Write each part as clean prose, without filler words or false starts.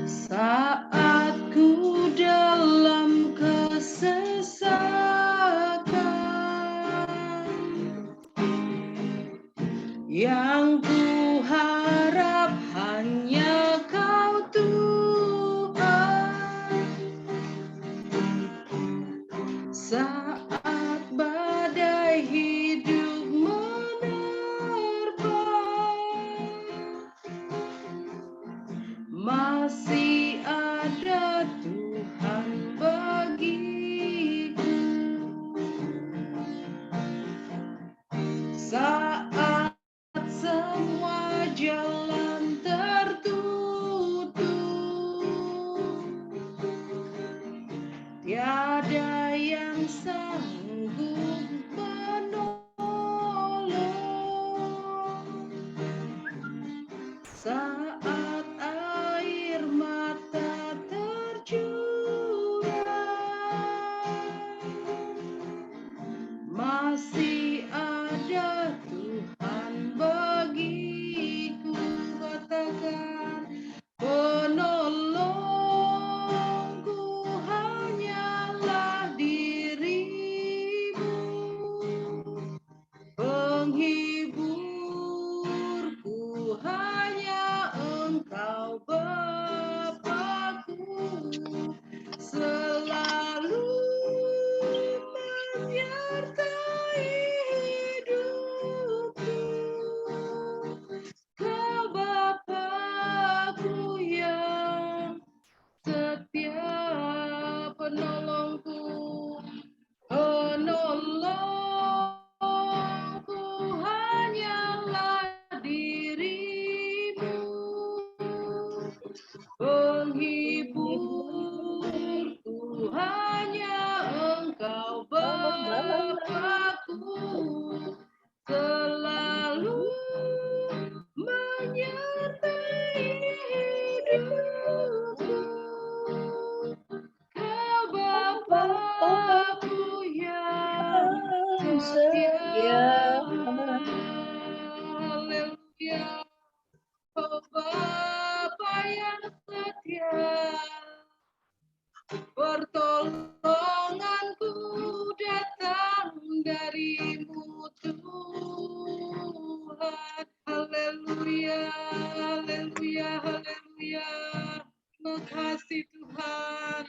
Saat ku dalam kesesakan, yang ku harap hanya Kau Tuhan. Saat badai hidup menerpa, masih ada Tuhan bagiku. Saat semua jalan tertutup, tiada yang sanggup menolong. Saat air mata tercurah, masih ada Tuhan bagiku. Katakan, penolongku hanyalah dirimu, penghiburku hanya Engkau Bapa-Ku, selalu menyertai hidupku. Kau Bapa-Ku yang setia, penolongku, penolongku hanyalah dirimu, penghiburku hanya Engkau Bapa-Ku, selalu menyertai hidupku. Kau Bapa-Ku yang setia. Haleluya. Oh Bapa yang setia, pertolonganku datang darimu Tuhan. Haleluya, haleluya, haleluya. Makasih Tuhan,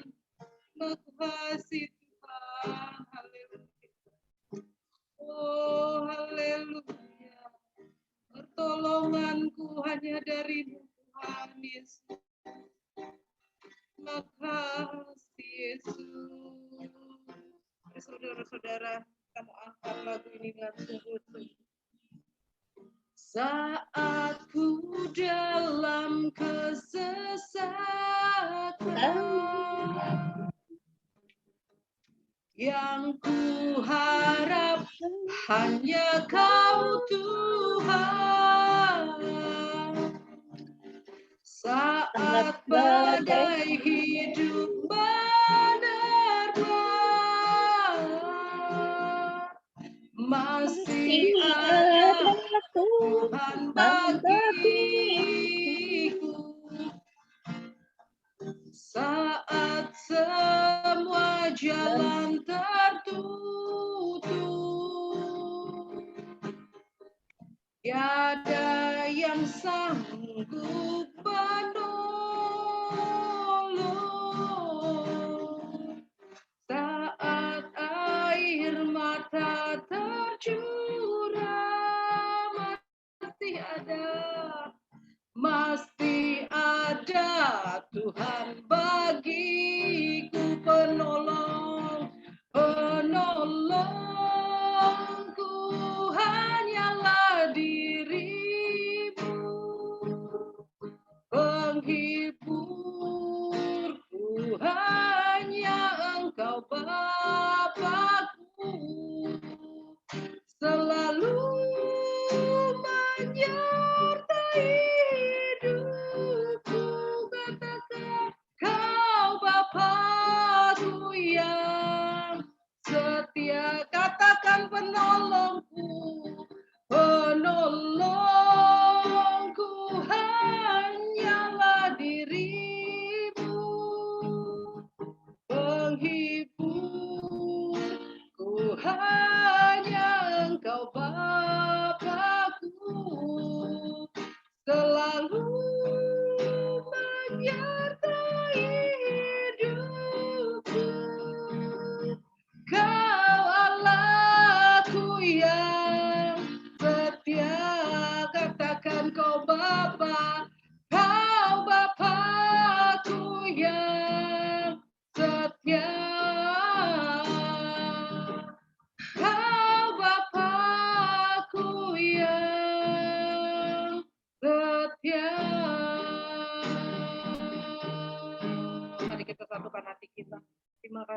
makasih Tuhan. Haleluya. Oh haleluya. Pertolonganku hanya darimu Tuhan Yesus. Makasih Yesus. Saudara-saudara, kita mau angkat lagu ini dengan sungguh-sungguh. Saat ku dalam kesesakan, yang ku harap hanya Kau Tuhan. Saat badai hidup menerpa, masih ada Tuhan bagiku. Saat semua jalan tertutup, tiada yang sanggup menolong. Saat air mata tercurah, masih ada Tuhan bagiku, penolong, penolongku hanyalah dirimu, penghiburku hanya Engkau Bapa-Ku, selalu menyertai hidupku. Katakan, Kau Bapa-Ku yang setia. Katakan, penolongku, penolongku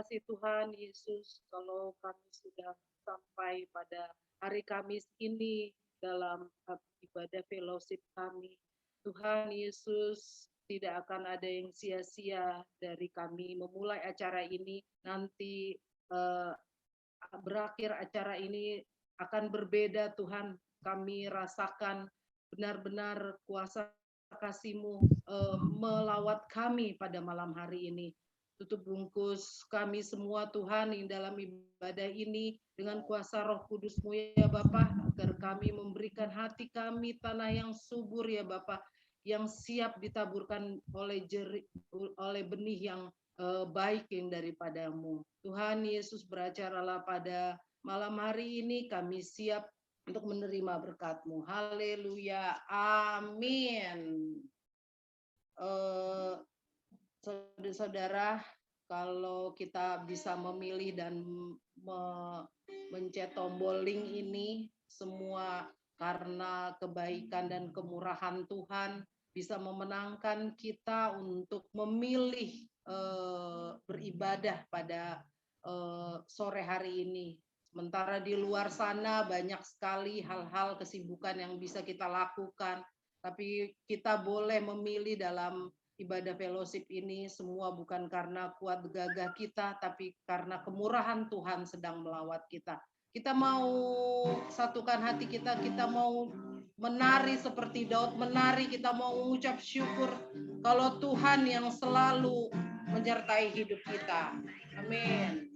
kasih Tuhan Yesus, kalau kami sudah sampai pada hari Kamis ini dalam ibadah fellowship kami. Tuhan Yesus, tidak akan ada yang sia-sia dari kami memulai acara ini. Nanti berakhir acara ini akan berbeda Tuhan. Kami rasakan benar-benar kuasa kasih-Mu melawat kami pada malam hari ini. Tutup bungkus kami semua Tuhan yang dalam ibadah ini dengan kuasa Roh Kudus-Mu ya Bapa, agar kami memberikan hati kami tanah yang subur ya Bapa, yang siap ditaburkan oleh benih yang baik yang daripada-Mu. Tuhan Yesus, beracaralah pada malam hari ini, kami siap untuk menerima berkat-Mu. Haleluya, amin. Saudara-saudara, kalau kita bisa memilih dan mencet tombol link ini, semua karena kebaikan dan kemurahan Tuhan bisa memenangkan kita untuk memilih beribadah pada sore hari ini. Sementara di luar sana banyak sekali hal-hal kesibukan yang bisa kita lakukan, tapi kita boleh memilih dalam ibadah fellowship ini semua bukan karena kuat gagah kita, tapi karena kemurahan Tuhan sedang melawat kita. Kita mau satukan hati kita, kita mau menari seperti Daud menari, kita mau mengucap syukur kalau Tuhan yang selalu menyertai hidup kita. Amin.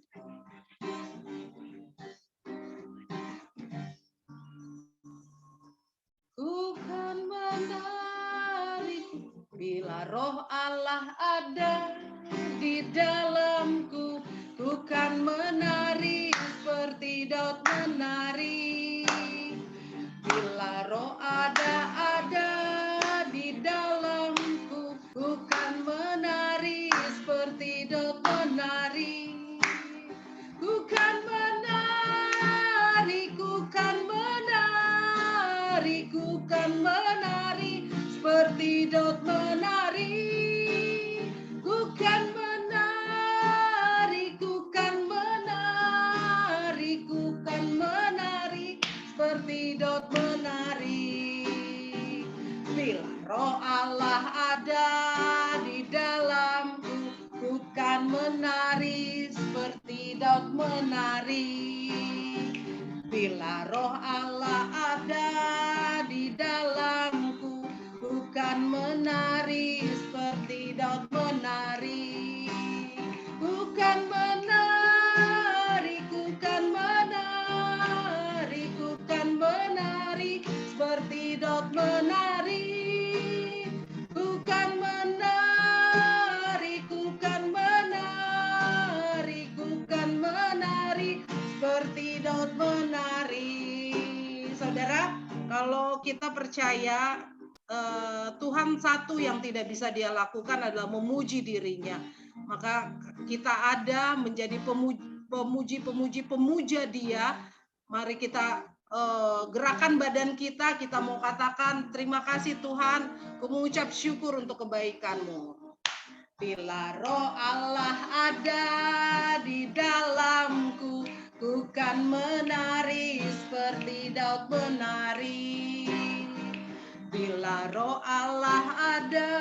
Ku kan menari bila Roh Allah ada di dalamku, ku kan menari seperti Daud menari. Bila Roh ada di dalamku, ku kan menari seperti Daud menari. Ku kan menari, ku kan menari, ku kan menari seperti Daud menari. Ku kan menari, ku kan menari, ku kan menari seperti Daud menari. Bila Roh Allah ada di dalamku, ku kan menari seperti Daud menari. Bila Roh Allah ada di dalamku, ku kan menari seperti Daud menari. Ku kan menari, ku kan menari, ku kan menari seperti Daud menari. Ku kan menari, ku kan menari, ku kan menari seperti Daud menari. Saudara, kalau kita percaya Tuhan satu yang tidak bisa dia lakukan adalah memuji dirinya, maka kita ada menjadi pemuja dia. Mari kita gerakan badan kita mau katakan terima kasih Tuhan, ku mengucap syukur untuk kebaikan-Mu. Bila Roh Allah ada di dalamku, ku kan menari seperti Daud menari. Bila Roh Allah ada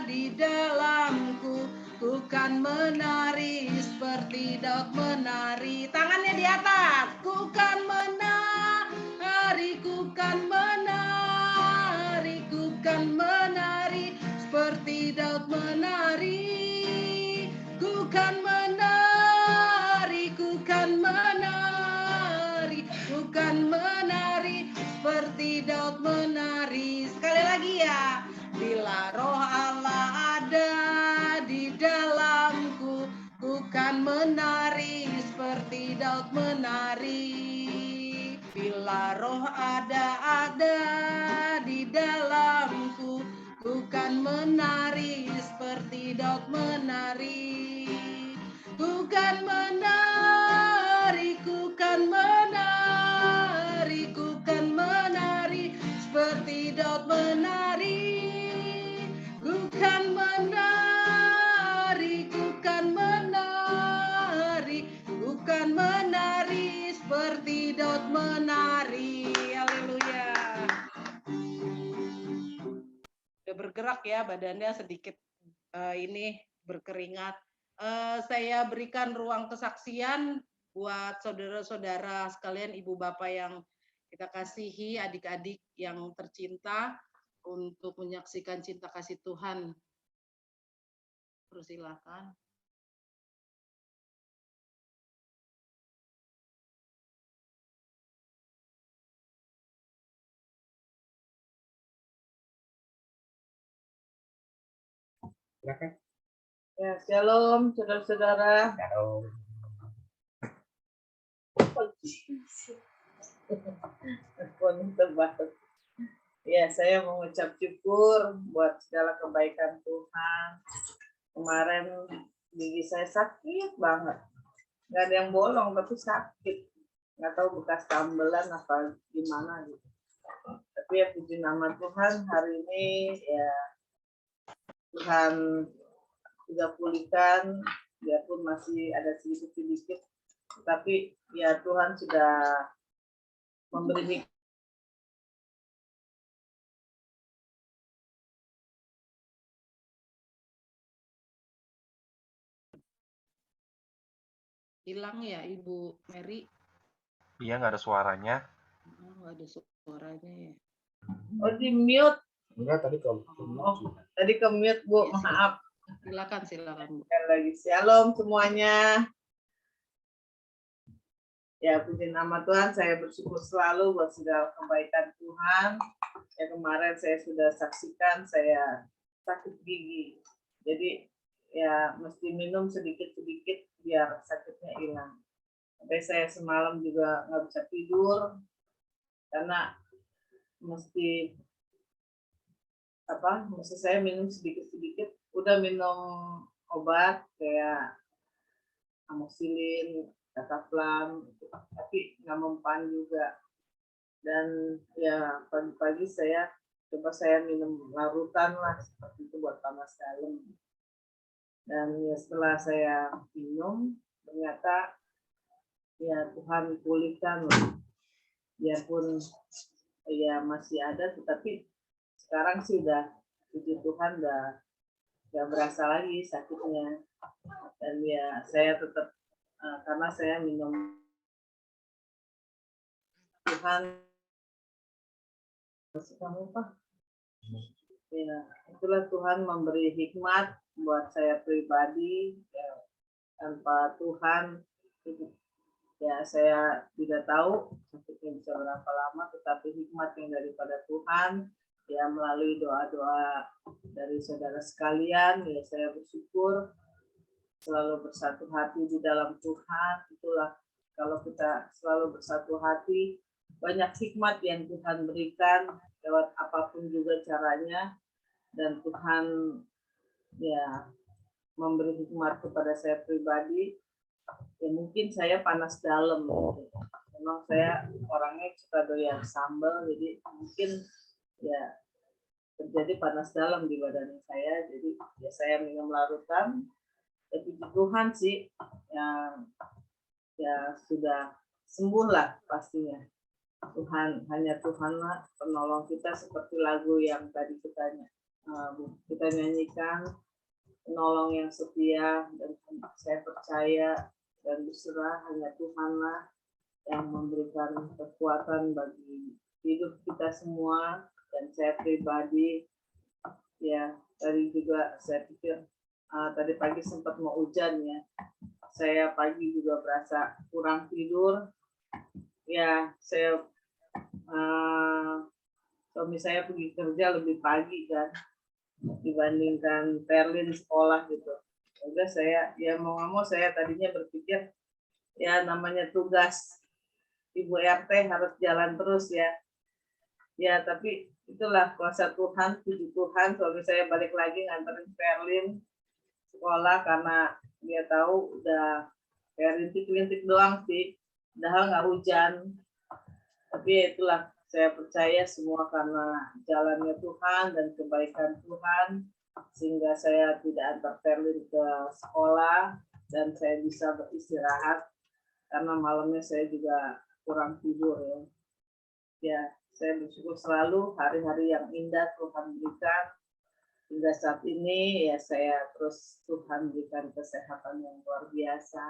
di dalamku, ku kan menari seperti Daud menari. Tangannya di atas. Ku kan menari, ku kan menari, ku kan menari seperti Daud menari. Ku kan menari, ku kan menari, ku kan menari seperti Daud menari. Sekali lagi ya. Bila Roh Allah ada di dalamku, ku kan menari seperti Daud menari. Bila Roh ada di dalamku, ku kan menari seperti Daud menari. Ku kan menari, ku kan menari, ku kan menari seperti Daud menari. Ku kan menari, ku kan menari, bergerak ya, badannya sedikit ini berkeringat. Saya berikan ruang kesaksian buat saudara-saudara sekalian, ibu bapak yang kita kasihi, adik-adik yang tercinta, untuk menyaksikan cinta kasih Tuhan. Persilakan. Silakan. Ya, shalom saudara-saudara. Shalom. Ya, saya mengucap syukur buat segala kebaikan Tuhan. Kemarin gigi saya sakit banget. Nggak ada yang bolong, tapi sakit. Nggak tahu bekas tambelan apa gimana gitu. Tapi ya puji nama Tuhan, hari ini ya Tuhan sudah pulihkan, biarpun masih ada sedikit-sedikit, tapi ya Tuhan sudah memberi Hilang ya Ibu Mary? Iya, nggak ada suaranya. Nggak ada suaranya ya. Oh, di mute. Enggak, tadi Tadi ke mute, Bu. Yes, Maaf. Silakan Bu. Lagi shalom semuanya. Ya, puji nama Tuhan, saya bersyukur selalu buat segala kebaikan Tuhan. Ya, kemarin saya sudah saksikan saya sakit gigi. Jadi ya mesti minum sedikit-sedikit biar sakitnya hilang. Sampai saya semalam juga nggak bisa tidur karena mesti saya minum sedikit-sedikit. Udah minum obat kayak amoxicillin, cataplan, tapi nggak mempan juga. Dan ya pagi-pagi saya minum larutan lah seperti itu buat panas dalam. Dan ya setelah saya minum ternyata ya Tuhan pulihkan lah. Biarpun ya masih ada, tetapi sekarang sih udah puji Tuhan udah nggak berasa lagi sakitnya. Dan ya saya tetap karena saya minum Tuhan kamu apa? Ya, itulah Tuhan memberi hikmat buat saya pribadi. Ya, tanpa Tuhan, ya saya tidak tahu sakitnya bisa berapa lama, tetapi hikmat yang daripada Tuhan, ya melalui doa-doa dari saudara sekalian, ya saya bersyukur selalu bersatu hati di dalam Tuhan. Itulah kalau kita selalu bersatu hati, banyak hikmat yang Tuhan berikan lewat apapun juga caranya, dan Tuhan ya memberi hikmat kepada saya pribadi. Ya mungkin saya panas dalam gitu. Memang saya orangnya suka doyan sambal, jadi mungkin ya terjadi panas dalam di badan saya, jadi ya saya minum larutan. Tapi Tuhan sih yang ya sudah sembuh lah pastinya. Tuhan, hanya Tuhanlah penolong kita, seperti lagu yang tadi kita nyanyikan, penolong yang setia, dan saya percaya dan berserah hanya Tuhanlah yang memberikan kekuatan bagi hidup kita semua. Dan saya pribadi ya tadi juga saya pikir tadi pagi sempat mau hujan ya, saya pagi juga berasa kurang tidur ya. Saya suami saya pergi kerja lebih pagi kan dibandingkan Perlin sekolah gitu. Udah saya ya mau nggak mau, saya tadinya berpikir ya namanya tugas Ibu RT harus jalan terus ya. Ya tapi itulah kuasa Tuhan, puji Tuhan, suami saya balik lagi nganterin Perlin sekolah karena dia tahu udah kayak rintik-rintik doang sih, padahal nggak hujan. Tapi itulah, saya percaya semua karena jalannya Tuhan dan kebaikan Tuhan, sehingga saya tidak antar Perlin ke sekolah dan saya bisa beristirahat karena malamnya saya juga kurang tidur ya. Ya, saya bersyukur selalu hari-hari yang indah Tuhan berikan. hingga saat ini ya saya terus Tuhan berikan kesehatan yang luar biasa,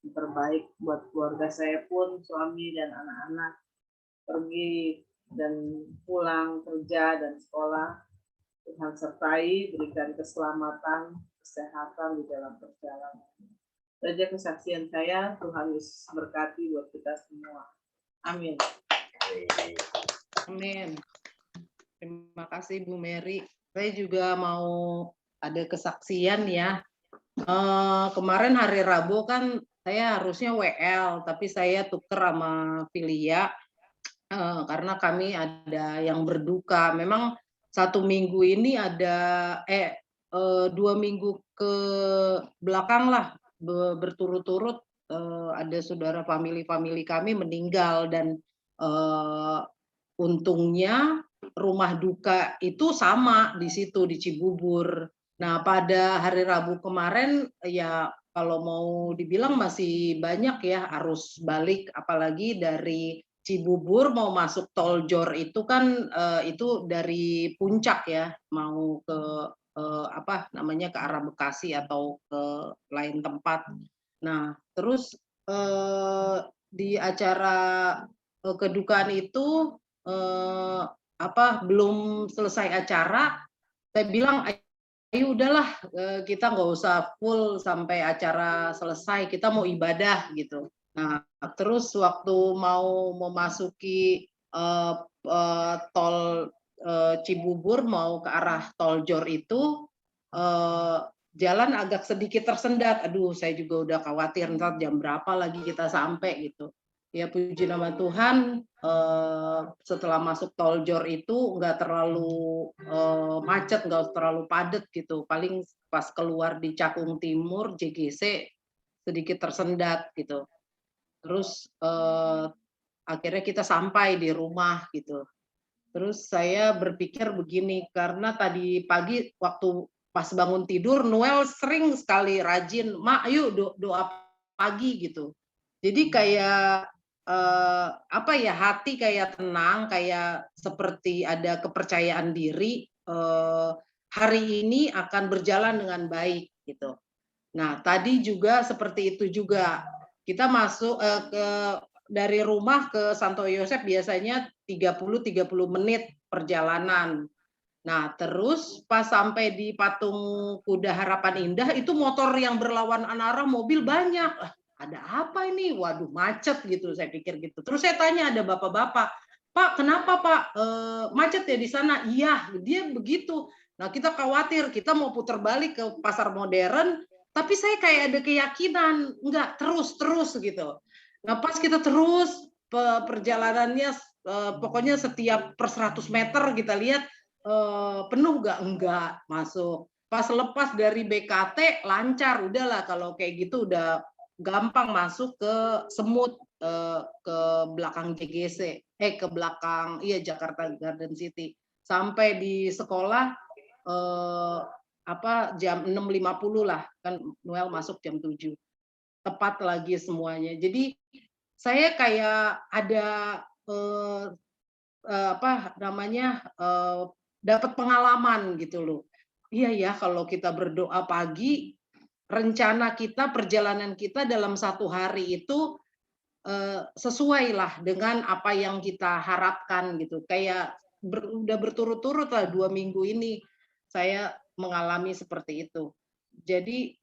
yang terbaik buat keluarga saya pun, suami dan anak-anak pergi dan pulang kerja dan sekolah. Tuhan sertai, berikan keselamatan, kesehatan di dalam perjalanan. Saja kesaksian saya, Tuhan Yesus berkati buat kita semua. Amin. Amin. Terima kasih Bu Mary. Saya juga mau ada kesaksian ya. Kemarin hari Rabu kan saya harusnya WL, tapi saya tuker sama Filia karena kami ada yang berduka. Memang 1 minggu ini ada 2 minggu ke belakang lah berturut-turut ada saudara famili kami meninggal dan untungnya rumah duka itu sama di situ di Cibubur. Nah, pada hari Rabu kemarin ya kalau mau dibilang masih banyak ya arus balik, apalagi dari Cibubur mau masuk tol Jor itu kan itu dari puncak ya mau ke apa namanya ke arah Bekasi atau ke lain tempat. Nah, terus di acara kedukaan itu belum selesai acara, saya bilang ayo udahlah kita nggak usah full sampai acara selesai, kita mau ibadah gitu. Nah, terus waktu mau memasuki tol Cibubur mau ke arah tol Jor itu jalan agak sedikit tersendat. Aduh, saya juga udah khawatir ntar jam berapa lagi kita sampai gitu. Ya puji nama Tuhan, setelah masuk tol Jor itu nggak terlalu macet, nggak terlalu padat gitu. Paling pas keluar di Cakung Timur, JGC sedikit tersendat gitu. Terus akhirnya kita sampai di rumah gitu. Terus saya berpikir begini, karena tadi pagi waktu pas bangun tidur, Noel sering sekali rajin, "Mak, ayo doa pagi," gitu. Jadi kayak apa ya, hati kayak tenang, kayak seperti ada kepercayaan diri, hari ini akan berjalan dengan baik gitu. Nah, tadi juga seperti itu juga. Kita masuk dari rumah ke Santo Yosef biasanya 30 menit perjalanan. Nah, terus pas sampai di Patung Kuda Harapan Indah itu motor yang berlawan arah mobil banyak. Ada apa ini? Waduh, macet gitu, saya pikir gitu. Terus saya tanya ada bapak-bapak, "Pak, kenapa Pak? Macet ya di sana?" Iya, dia begitu. Nah, kita khawatir, kita mau putar balik ke Pasar Modern, tapi saya kayak ada keyakinan, enggak, terus gitu. Nah, pas kita terus perjalanannya pokoknya setiap per 100 meter kita lihat penuh enggak masuk. Pas lepas dari BKT lancar, udahlah kalau kayak gitu udah gampang masuk ke Semut, ke belakang JGC, ke belakang Jakarta Garden City. Sampai di sekolah jam 6.50 lah, kan Noel masuk jam 7. Tepat lagi semuanya. Jadi saya kayak ada dapat pengalaman gitu loh. Iya ya, kalau kita berdoa pagi, rencana kita, perjalanan kita dalam 1 hari itu sesuai lah dengan apa yang kita harapkan gitu. Kayak udah berturut-turut lah 2 minggu ini saya mengalami seperti itu. Jadi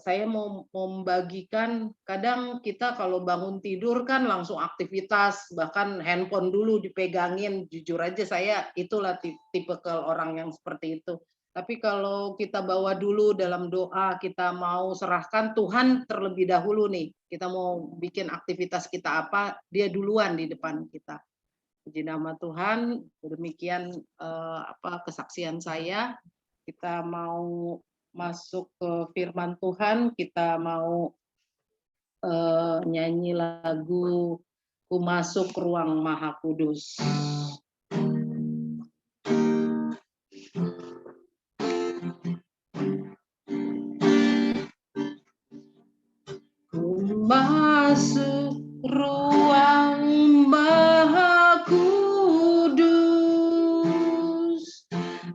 saya mau membagikan, kadang kita kalau bangun tidur kan langsung aktivitas, bahkan handphone dulu dipegangin. Jujur aja saya itulah tipikal orang yang seperti itu. Tapi kalau kita bawa dulu dalam doa, kita mau serahkan Tuhan terlebih dahulu nih. Kita mau bikin aktivitas kita apa, dia duluan di depan kita. Puji nama Tuhan, demikian kesaksian saya. Kita mau masuk ke firman Tuhan, kita mau nyanyi lagu Ku Masuk Ruang Maha Kudus. Masuk ruang Maha Kudus,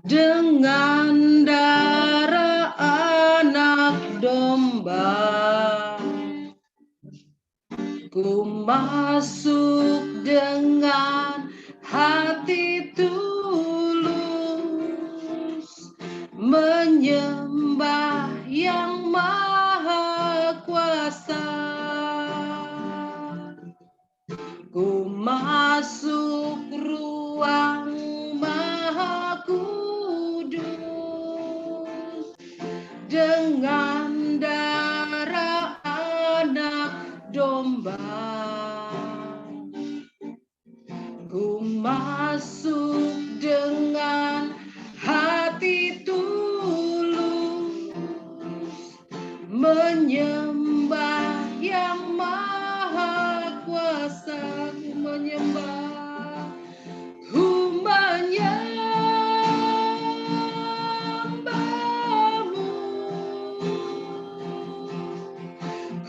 dengan darah anak domba. Ku masuk dengan hati tulus, menyembah yang maha kuasa. Ku masuk ruang maha kudus dengan darah anak domba. Ku masuk dengan hati tulus, menyembah yang maha kuasa. Ku menyembah, ku menyembahmu,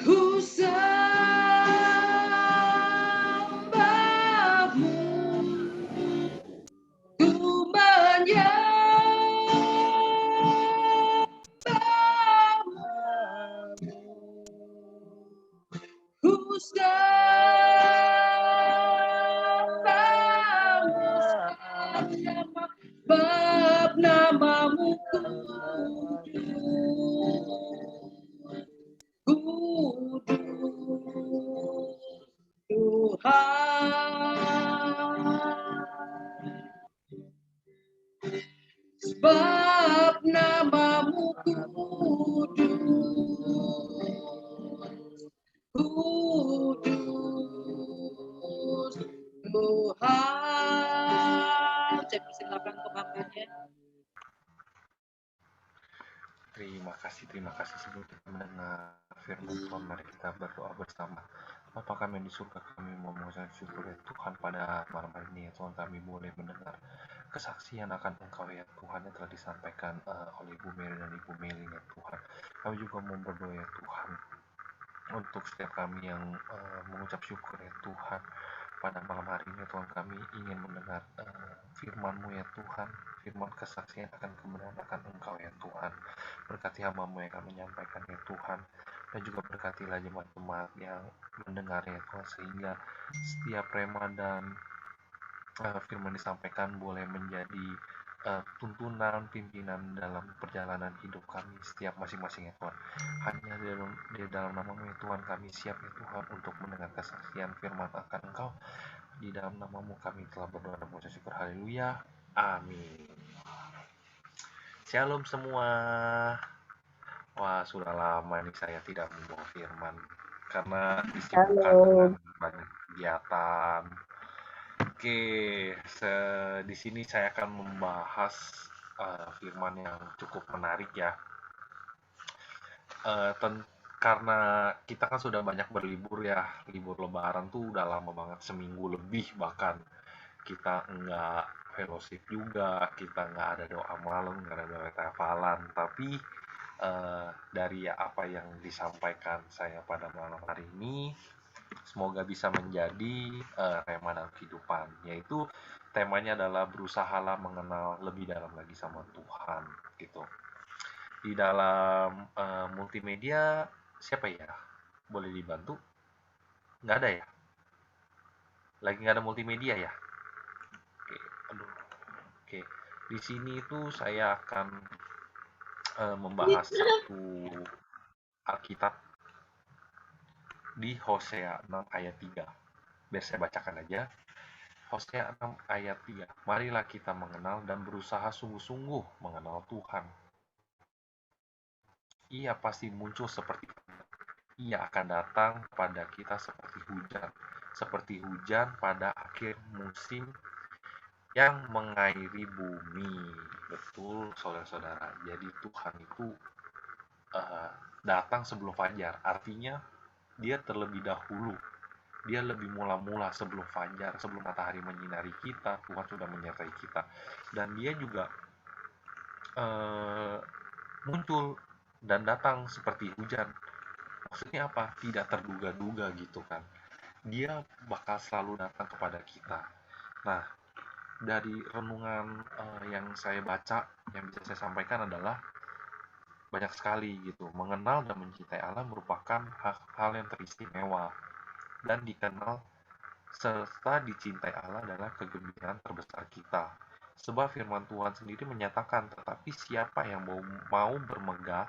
ku sembahmu, ku menyembahmu, ku sembahmu, sebab namamu kudus, Tuhan. Sebab namamu kudus, kudus, Tuhan. Saya persilakan pemaparannya. Terima kasih sebelum kita mendengar firman Tuhan, mari kita berdoa bersama. Bapa kami di surga, kami memohon syukur ya Tuhan pada malam hari ini ya Tuhan, kami boleh mendengar kesaksian akan Engkau ya Tuhan yang telah disampaikan oleh Ibu Mary dan Ibu Meli ya Tuhan. Kami juga mau berdoa ya Tuhan untuk setiap kami yang mengucap syukur ya Tuhan. Pada malam hari ini Tuhan, kami ingin mendengar firman-Mu ya Tuhan, firman kesaksian akan kebenaran akan Engkau ya Tuhan. Berkati hamba-Mu yang akan menyampaikan ya Tuhan, dan juga berkatilah jemaat-jemaat yang mendengar ya Tuhan, sehingga setiap rema dan firman disampaikan boleh menjadi tuntunan pimpinan dalam perjalanan hidup kami setiap masing-masing ya Tuhan. Hanya di dalam nama-Mu ya Tuhan kami siap ya Tuhan untuk mendengar kesaksian firman akan Engkau. Di dalam nama-Mu kami telah berdoa dan mengucap syukur. Haleluya. Amin. Shalom semua. Wah, sudah lama nih saya tidak membawa firman karena disibukkan dengan banyak kegiatan. Oke, di sini saya akan membahas firman yang cukup menarik ya. Karena kita kan sudah banyak berlibur ya, libur lebaran tuh udah lama banget, seminggu lebih bahkan. Kita nggak fellowship juga, kita nggak ada doa malam, nggak ada doa hafalan. Tapi dari apa yang disampaikan saya pada malam hari ini, semoga bisa menjadi rema dalam kehidupan, yaitu temanya adalah berusahalah mengenal lebih dalam lagi sama Tuhan gitu. Di dalam multimedia siapa ya? Boleh dibantu? Nggak ada ya? Lagi nggak ada multimedia ya? Oke, aduh. Oke, di sini itu saya akan membahas satu Alkitab di Hosea 6 ayat 3. Biar saya bacakan aja. Hosea 6 ayat 3. Marilah kita mengenal dan berusaha sungguh-sungguh mengenal Tuhan. Ia pasti muncul seperti Ia akan datang pada kita seperti hujan pada akhir musim yang mengairi bumi. Betul, saudara-saudara. Jadi Tuhan itu datang sebelum fajar. Artinya dia terlebih dahulu. Dia lebih mula-mula sebelum fajar, sebelum matahari menyinari kita, Tuhan sudah menyertai kita. Dan dia juga muncul dan datang seperti hujan. Maksudnya apa? Tidak terduga-duga gitu kan. Dia bakal selalu datang kepada kita. Nah, dari renungan yang saya baca, yang bisa saya sampaikan adalah banyak sekali gitu. Mengenal dan mencintai Allah merupakan hal yang teristimewa, dan dikenal serta dicintai Allah adalah kegembiraan terbesar kita. Sebab firman Tuhan sendiri menyatakan, tetapi siapa yang mau bermegah,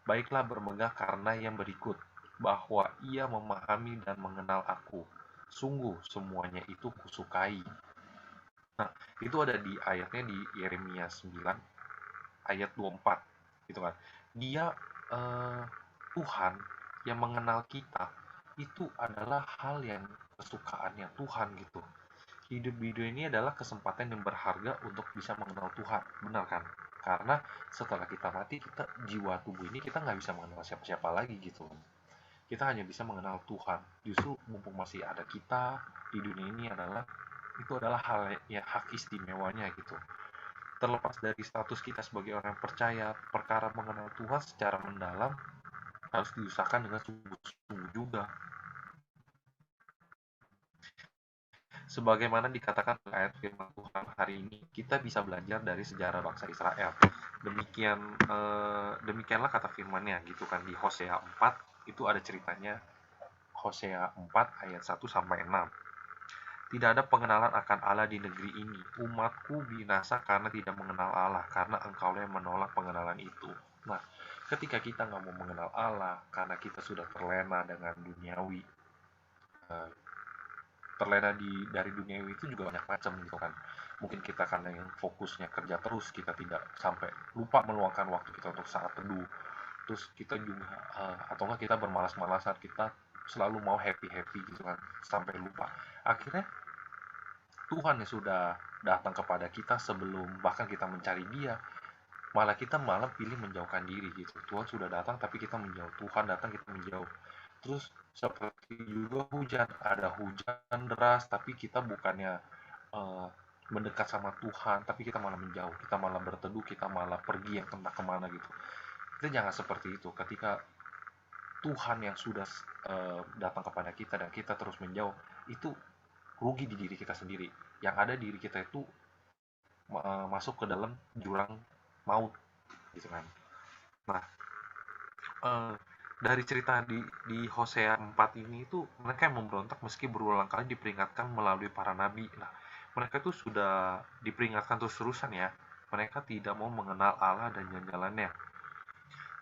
baiklah bermegah karena yang berikut, bahwa ia memahami dan mengenal aku. Sungguh semuanya itu kusukai. Nah, itu ada di ayatnya di Yeremia 9 ayat 24 gitu kan. Dia Tuhan yang mengenal kita itu adalah hal yang kesukaannya Tuhan gitu. Hidup di dunia ini adalah kesempatan yang berharga untuk bisa mengenal Tuhan, benar kan? Karena setelah kita mati, kita jiwa tubuh ini kita nggak bisa mengenal siapa-siapa lagi gitu. Kita hanya bisa mengenal Tuhan. Justru mumpung masih ada kita di dunia ini itu adalah hal yang hak istimewanya gitu. Terlepas dari status kita sebagai orang yang percaya, perkara mengenal Tuhan secara mendalam harus diusahakan dengan sungguh-sungguh juga. Sebagaimana dikatakan dalam ayat firman Tuhan hari ini, kita bisa belajar dari sejarah bangsa Israel. Demikianlah kata firman-Nya gitu kan, di Hosea 4 itu ada ceritanya. Hosea 4 ayat 1 sampai 6. Tidak ada pengenalan akan Allah di negeri ini. Umatku binasa karena tidak mengenal Allah, karena engkaulah yang menolak pengenalan itu. Nah, ketika kita nggak mau mengenal Allah, karena kita sudah terlena dengan duniawi, terlena dari duniawi itu juga banyak macam gitu kan. Mungkin kita karena yang fokusnya kerja terus, kita tidak sampai lupa meluangkan waktu kita untuk saat teduh. Terus kita juga, atau enggak kita bermalas-malasan, kita selalu mau happy-happy gitu kan, sampai lupa. Akhirnya Tuhan yang sudah datang kepada kita sebelum bahkan kita mencari Dia, kita malah pilih menjauhkan diri gitu. Tuhan sudah datang tapi kita menjauh, Tuhan datang kita menjauh. Terus seperti juga hujan, ada hujan deras tapi kita bukannya mendekat sama Tuhan, tapi kita malah menjauh, kita malah berteduh, kita malah pergi yang entah kemana gitu. Kita jangan seperti itu. Ketika Tuhan yang sudah datang kepada kita dan kita terus menjauh, itu rugi di diri kita sendiri. Yang ada diri kita itu masuk ke dalam jurang maut gitu kan. Nah, dari cerita di Hosea 4 ini itu mereka yang memberontak meski berulang kali diperingatkan melalui para nabi. Nah, mereka itu sudah diperingatkan terus-terusan ya. Mereka tidak mau mengenal Allah dan jalan-jalannya.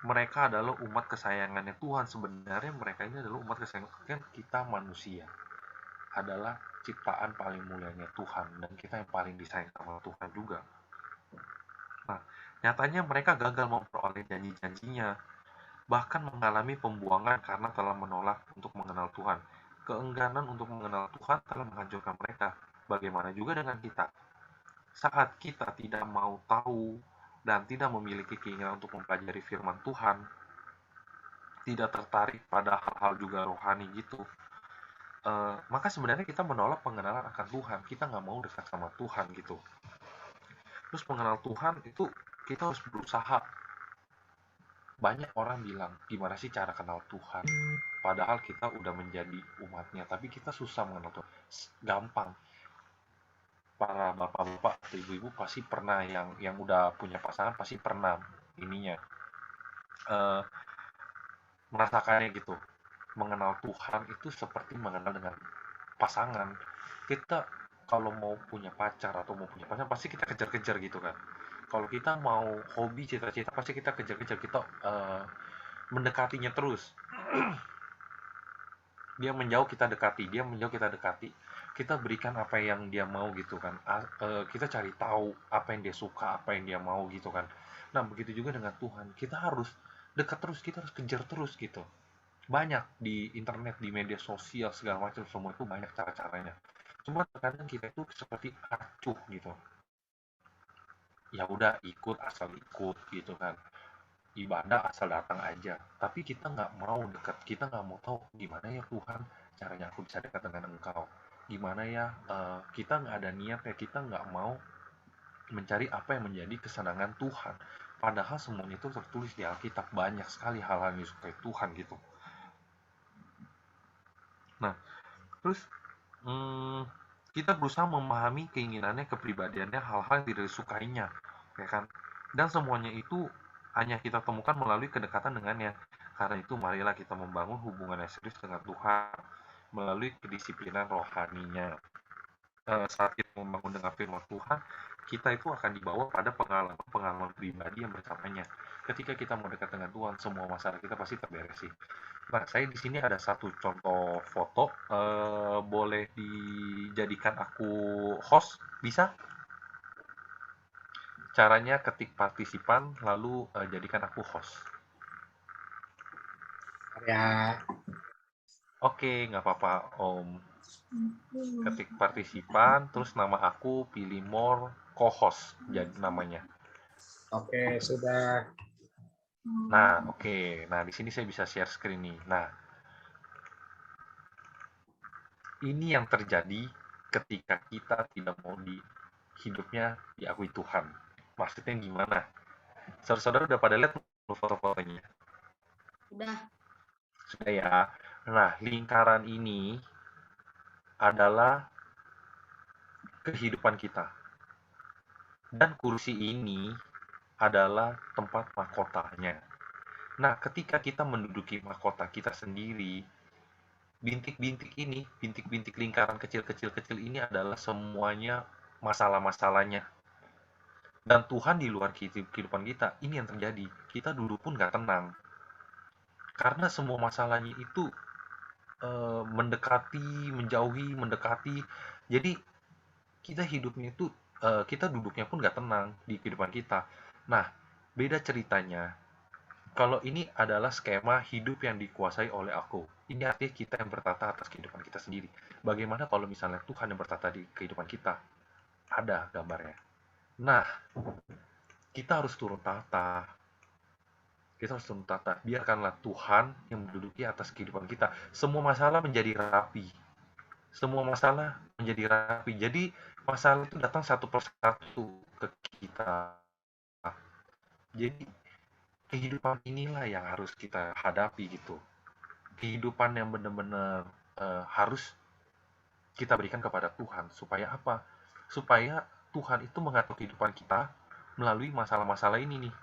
Mereka adalah umat kesayangannya Tuhan. Sebenarnya mereka ini adalah umat kesayangan kita manusia. Adalah ciptaan paling mulianya Tuhan, dan kita yang paling disayang sama Tuhan juga. Nah, nyatanya mereka gagal memperoleh janji-janjinya, bahkan mengalami pembuangan karena telah menolak untuk mengenal Tuhan. Keengganan untuk mengenal Tuhan telah menghancurkan mereka. Bagaimana juga dengan kita? Saat kita tidak mau tahu dan tidak memiliki keinginan untuk mempelajari firman Tuhan, tidak tertarik pada hal-hal juga rohani gitu, maka sebenarnya kita menolak pengenalan akan Tuhan. Kita nggak mau dekat sama Tuhan gitu. Terus mengenal Tuhan itu kita harus berusaha. Banyak orang bilang, gimana sih cara kenal Tuhan? Padahal kita udah menjadi umatnya, tapi kita susah mengenal Tuhan. Gampang. Para bapak-bapak atau ibu-ibu pasti pernah, yang udah punya pasangan pasti pernah ininya merasakannya gitu. Mengenal Tuhan itu seperti mengenal dengan pasangan. Kita kalau mau punya pacar atau mau punya pasangan pasti kita kejar-kejar gitu kan. Kalau kita mau hobi, cita-cita, pasti kita kejar-kejar, kita mendekatinya terus. Dia menjauh kita dekati, dia menjauh kita dekati, kita berikan apa yang dia mau gitu kan. Kita cari tahu apa yang dia suka, apa yang dia mau gitu kan. Nah, begitu juga dengan Tuhan, kita harus dekat terus, kita harus kejar terus gitu. Banyak di internet, di media sosial segala macam, semua itu banyak cara-caranya. Cuma terkadang kita itu seperti acuh gitu, ya udah ikut asal ikut gitu kan, ibadah asal datang aja, tapi kita nggak mau dekat, kita nggak mau tahu gimana ya Tuhan caranya aku bisa dekat dengan Engkau, gimana ya, kita nggak ada niat ya, kita nggak mau mencari apa yang menjadi kesenangan Tuhan, padahal semuanya itu tertulis di Alkitab, banyak sekali hal-hal yang disukai Tuhan gitu. Nah, terus kita berusaha memahami keinginannya, kepribadiannya, hal-hal yang tidak disukainya, ya kan? Dan semuanya itu hanya kita temukan melalui kedekatan dengannya. Karena itu marilah kita membangun hubungan yang serius dengan Tuhan melalui kedisiplinan rohaninya. Saat kita membangun dengan firman Tuhan, kita itu akan dibawa pada pengalaman pribadi yang bersamanya. Ketika kita mau dekat dengan Tuhan, semua masalah kita pasti terberesin. Nah, saya di sini ada satu contoh foto. Boleh dijadikan aku host? Bisa? Caranya ketik partisipan, lalu jadikan aku host. Ya. Oke, nggak apa-apa, Om. Ketik partisipan, terus nama aku pilih more co-host, jadi namanya. Oke, sudah. Nah, oke. Nah, di sini saya bisa share screen nih. Nah, ini yang terjadi ketika kita tidak mau hidupnya diakui Tuhan. Maksudnya gimana? Saudara-saudara udah pada lihat foto-fotonya? Udah. Sudah ya. Nah, lingkaran ini adalah kehidupan kita. Dan kursi ini adalah tempat mahkotanya. Nah, ketika kita menduduki mahkota kita sendiri, bintik-bintik ini, bintik-bintik lingkaran kecil-kecil ini adalah semuanya masalah-masalahnya. Dan Tuhan di luar kehidupan kita, ini yang terjadi. Kita dulu pun nggak tenang. Karena semua masalahnya itu mendekati, menjauhi, mendekati. Jadi kita hidupnya itu, kita duduknya pun nggak tenang di kehidupan kita. Nah, beda ceritanya. Kalau ini adalah skema hidup yang dikuasai oleh aku. Ini artinya kita yang bertata atas kehidupan kita sendiri. Bagaimana kalau misalnya Tuhan yang bertata di kehidupan kita? Ada gambarnya. Nah, kita harus turun tata. Kita harus turun tata. Biarkanlah Tuhan yang menduduki atas kehidupan kita. Semua masalah menjadi rapi. Semua masalah menjadi rapi. Jadi masalah itu datang satu persatu ke kita. Jadi kehidupan inilah yang harus kita hadapi gitu. Kehidupan yang benar-benar harus kita berikan kepada Tuhan. Supaya apa? Supaya Tuhan itu mengatur kehidupan kita melalui masalah-masalah ini nih.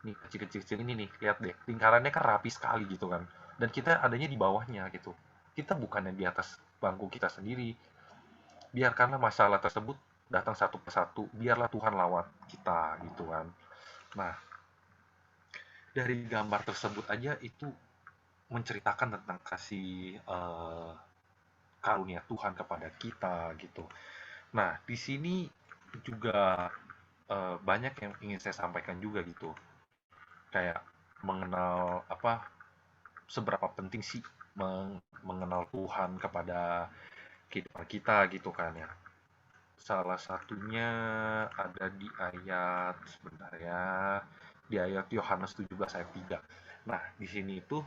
Nih, kecil-kecil ini nih, lihat deh. Lingkarannya kan rapi sekali gitu kan. Dan kita adanya di bawahnya gitu. Kita bukannya di atas bangku kita sendiri. Biarkanlah masalah tersebut datang satu persatu. Biarlah Tuhan lawan kita gitu kan. Nah, dari gambar tersebut aja itu menceritakan tentang kasih karunia Tuhan kepada kita gitu. Nah, di sini juga banyak yang ingin saya sampaikan juga gitu. Kayak mengenal apa, seberapa penting sih mengenal Tuhan kepada kehidupan kita gitu kan ya. Salah satunya ada di ayat, sebentar ya, di ayat Yohanes 17 ayat 3. Nah, di sini itu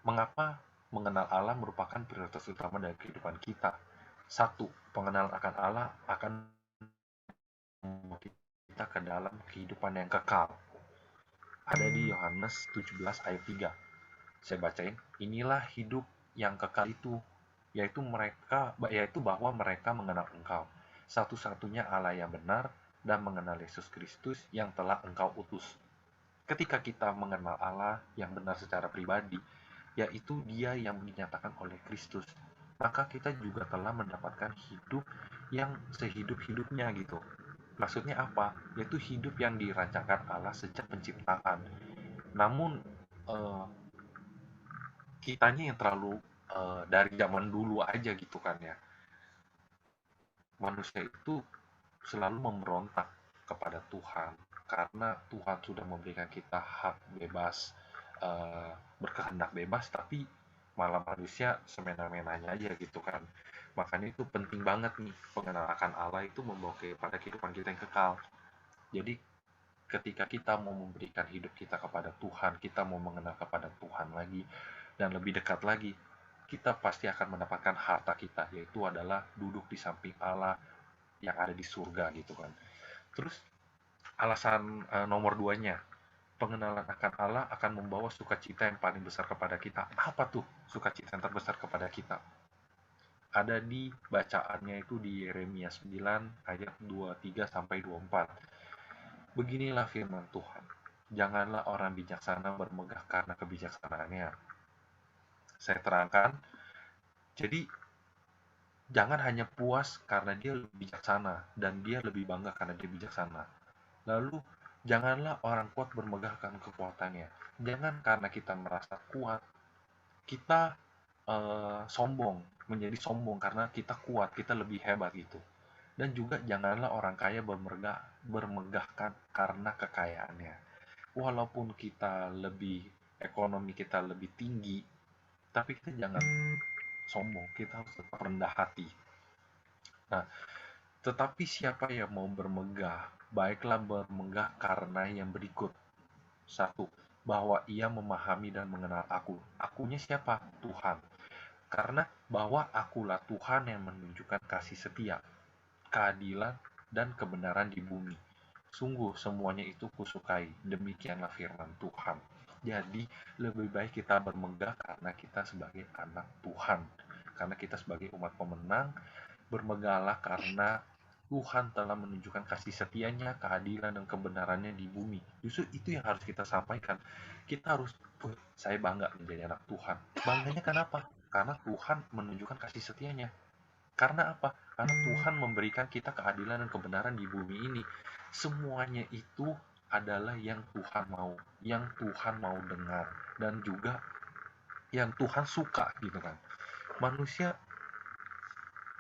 mengapa mengenal Allah merupakan prioritas utama dari kehidupan kita. Satu, pengenalan akan Allah akan membawa kita ke dalam kehidupan yang kekal. Ada di Yohanes 17 ayat 3. Saya bacain, inilah hidup yang kekal itu, yaitu bahwa mereka mengenal Engkau, satu-satunya Allah yang benar, dan mengenal Yesus Kristus yang telah Engkau utus. Ketika kita mengenal Allah yang benar secara pribadi, yaitu Dia yang dinyatakan oleh Kristus, maka kita juga telah mendapatkan hidup yang sehidup-hidupnya gitu. Maksudnya apa? Yaitu hidup yang dirancangkan Allah sejak penciptaan. Namun kitanya yang terlalu dari zaman dulu aja gitu kan ya. Manusia itu selalu memberontak kepada Tuhan karena Tuhan sudah memberikan kita hak bebas, berkehendak bebas, tapi malah manusia semena-menanya aja gitu kan. Makanya itu penting banget nih, pengenalan akan Allah itu membawa kepada kehidupan kita yang kekal. Jadi ketika kita mau memberikan hidup kita kepada Tuhan, kita mau mengenal kepada Tuhan lagi dan lebih dekat lagi, kita pasti akan mendapatkan harta kita, yaitu adalah duduk di samping Allah yang ada di surga gitu kan. Terus alasan nomor 2-nya, pengenalan akan Allah akan membawa sukacita yang paling besar kepada kita. Apa tuh sukacita yang terbesar kepada kita? ada di bacaannya itu di Yeremia 9 ayat 23 sampai 24. Beginilah firman Tuhan. Janganlah orang bijaksana bermegah karena kebijaksanaannya. Saya terangkan, jadi jangan hanya puas karena dia lebih bijaksana dan dia lebih bangga karena dia bijaksana. Lalu janganlah orang kuat bermegahkan kekuatannya. Jangan karena kita merasa kuat, kita sombong, menjadi sombong karena kita kuat, kita lebih hebat gitu. Dan juga janganlah orang kaya bermegahkan karena kekayaannya. Walaupun kita ekonomi kita lebih tinggi, tapi kita jangan sombong, kita harus tetap rendah hati. Nah, tetapi siapa yang mau bermegah, baiklah bermegah karena yang berikut. 1. Bahwa ia memahami dan mengenal aku. Akunya siapa? Tuhan. Karena bahwa akulah Tuhan yang menunjukkan kasih setia, keadilan, dan kebenaran di bumi. Sungguh semuanya itu kusukai, demikianlah firman Tuhan. Jadi lebih baik kita bermegah karena kita sebagai anak Tuhan. Karena kita sebagai umat pemenang, bermegahlah karena Tuhan telah menunjukkan kasih setianya, keadilan, dan kebenarannya di bumi. Justru itu yang harus kita sampaikan. Kita harus, saya bangga menjadi anak Tuhan. Bangganya kenapa? Karena Tuhan menunjukkan kasih setianya. Karena apa? Karena Tuhan memberikan kita keadilan dan kebenaran di bumi ini. Semuanya itu adalah yang Tuhan mau dengar, dan juga yang Tuhan suka gitu kan.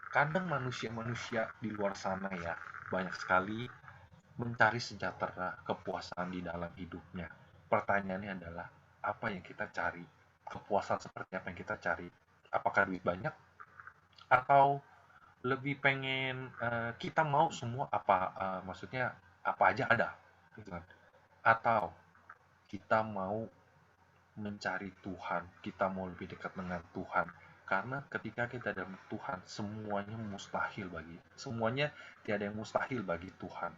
Kadang manusia di luar sana ya, banyak sekali mencari sejahtera, kepuasan di dalam hidupnya. Pertanyaannya adalah, apa yang kita cari? Kepuasan seperti apa yang kita cari? Apakah duit banyak? Atau lebih pengen kita mau semua maksudnya apa aja ada gitu kan, atau kita mau mencari Tuhan, kita mau lebih dekat dengan Tuhan, karena ketika kita ada Tuhan semuanya tiada yang mustahil bagi Tuhan,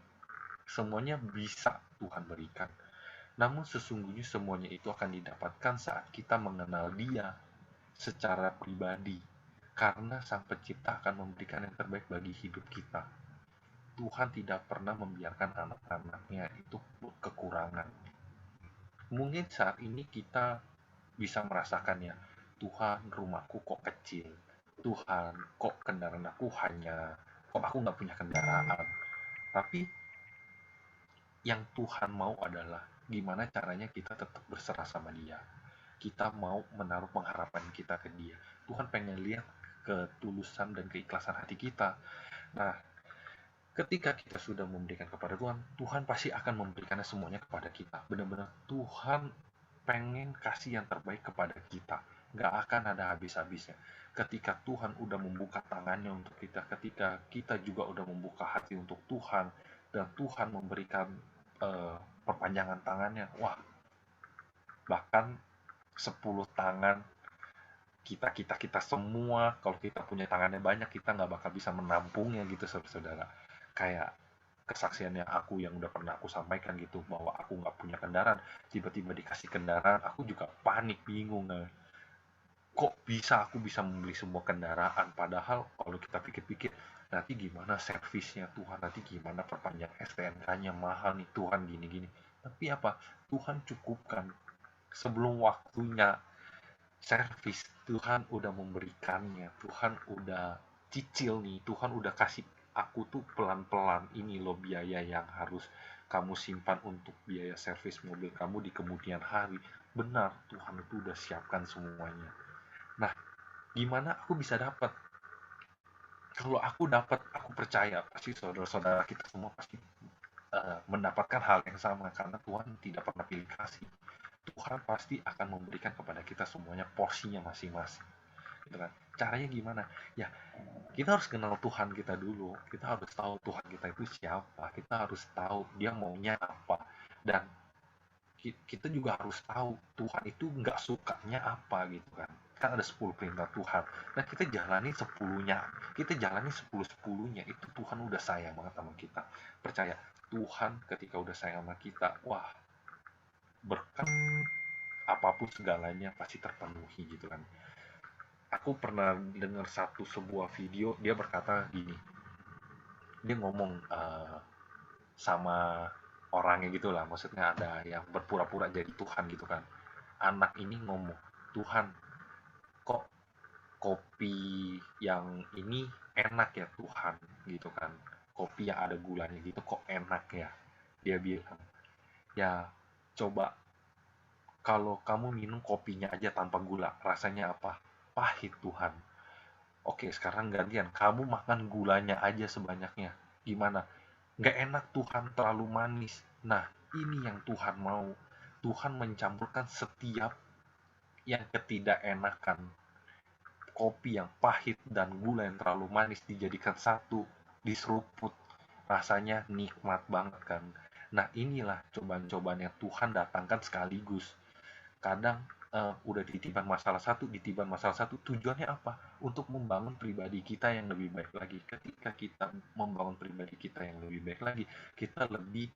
semuanya bisa Tuhan berikan. Namun sesungguhnya semuanya itu akan didapatkan saat kita mengenal Dia secara pribadi, karena Sang Pencipta akan memberikan yang terbaik bagi hidup kita. Tuhan tidak pernah membiarkan anak-anaknya itu kekurangan. Mungkin saat ini kita bisa merasakannya, Tuhan rumahku kok kecil, Tuhan kok kendaraan aku nggak punya kendaraan. Tapi yang Tuhan mau adalah gimana caranya kita tetap berserah sama Dia. Kita mau menaruh pengharapan kita ke Dia. Tuhan pengen lihat ketulusan dan keikhlasan hati kita. Nah, ketika kita sudah memberikan kepada Tuhan, Tuhan pasti akan memberikannya semuanya kepada kita. Benar-benar Tuhan pengen kasih yang terbaik kepada kita. Nggak akan ada habis-habisnya. Ketika Tuhan udah membuka tangannya untuk kita, ketika kita juga udah membuka hati untuk Tuhan, dan Tuhan memberikan perpanjangan tangannya, wah, bahkan 10 tangan kita semua, kalau kita punya tangannya banyak, kita nggak bakal bisa menampungnya gitu, saudara-saudara. Kayak kesaksiannya aku yang udah pernah aku sampaikan gitu, bahwa aku nggak punya kendaraan, tiba-tiba dikasih kendaraan, aku juga panik, bingung. Kok bisa aku bisa membeli sebuah kendaraan, padahal kalau kita pikir-pikir, nanti gimana servisnya Tuhan, nanti gimana perpanjang STNK-nya mahal nih Tuhan, gini-gini. Tapi apa? Tuhan cukupkan sebelum waktunya servis, Tuhan udah memberikannya, Tuhan udah cicil nih, Tuhan udah kasih aku tuh pelan-pelan, ini loh biaya yang harus kamu simpan untuk biaya servis mobil kamu di kemudian hari. Benar, Tuhan itu udah siapkan semuanya. Nah, gimana aku bisa dapat? Kalau aku dapat, aku percaya pasti saudara-saudara kita semua pasti mendapatkan hal yang sama, karena Tuhan tidak pernah pilih kasih. Tuhan pasti akan memberikan kepada kita semuanya porsinya masing-masing. Gitu kan? Caranya gimana? Ya, kita harus kenal Tuhan kita dulu. Kita harus tahu Tuhan kita itu siapa. Kita harus tahu Dia maunya apa. Dan kita juga harus tahu Tuhan itu nggak sukanya apa gitu kan. Kan ada 10 perintah Tuhan. Nah, kita jalani 10-nya. Kita jalani 10-10-nya. Itu Tuhan udah sayang banget sama kita. Percaya, Tuhan ketika udah sayang sama kita, wah, berkat apapun segalanya pasti terpenuhi gitu kan. aku pernah dengar sebuah video, dia berkata gini, dia ngomong sama orangnya gitu lah, maksudnya ada yang berpura-pura jadi Tuhan gitu kan. Anak ini ngomong, Tuhan, kok kopi yang ini enak ya Tuhan gitu kan, kopi yang ada gulanya gitu kok enak ya. Dia bilang, ya coba kalau kamu minum kopinya aja tanpa gula, rasanya apa? Pahit Tuhan. Oke, sekarang gantian, kamu makan gulanya aja sebanyaknya, gimana? Nggak enak Tuhan, terlalu manis. Nah, ini yang Tuhan mau. Tuhan mencampurkan setiap yang ketidakenakan, kopi yang pahit dan gula yang terlalu manis dijadikan satu, diseruput. Rasanya nikmat banget kan. Nah, inilah cobaan-cobaan yang Tuhan datangkan sekaligus. Kadang udah ditiban masalah satu, tujuannya apa? Untuk membangun pribadi kita yang lebih baik lagi. Ketika kita membangun pribadi kita yang lebih baik lagi, kita lebih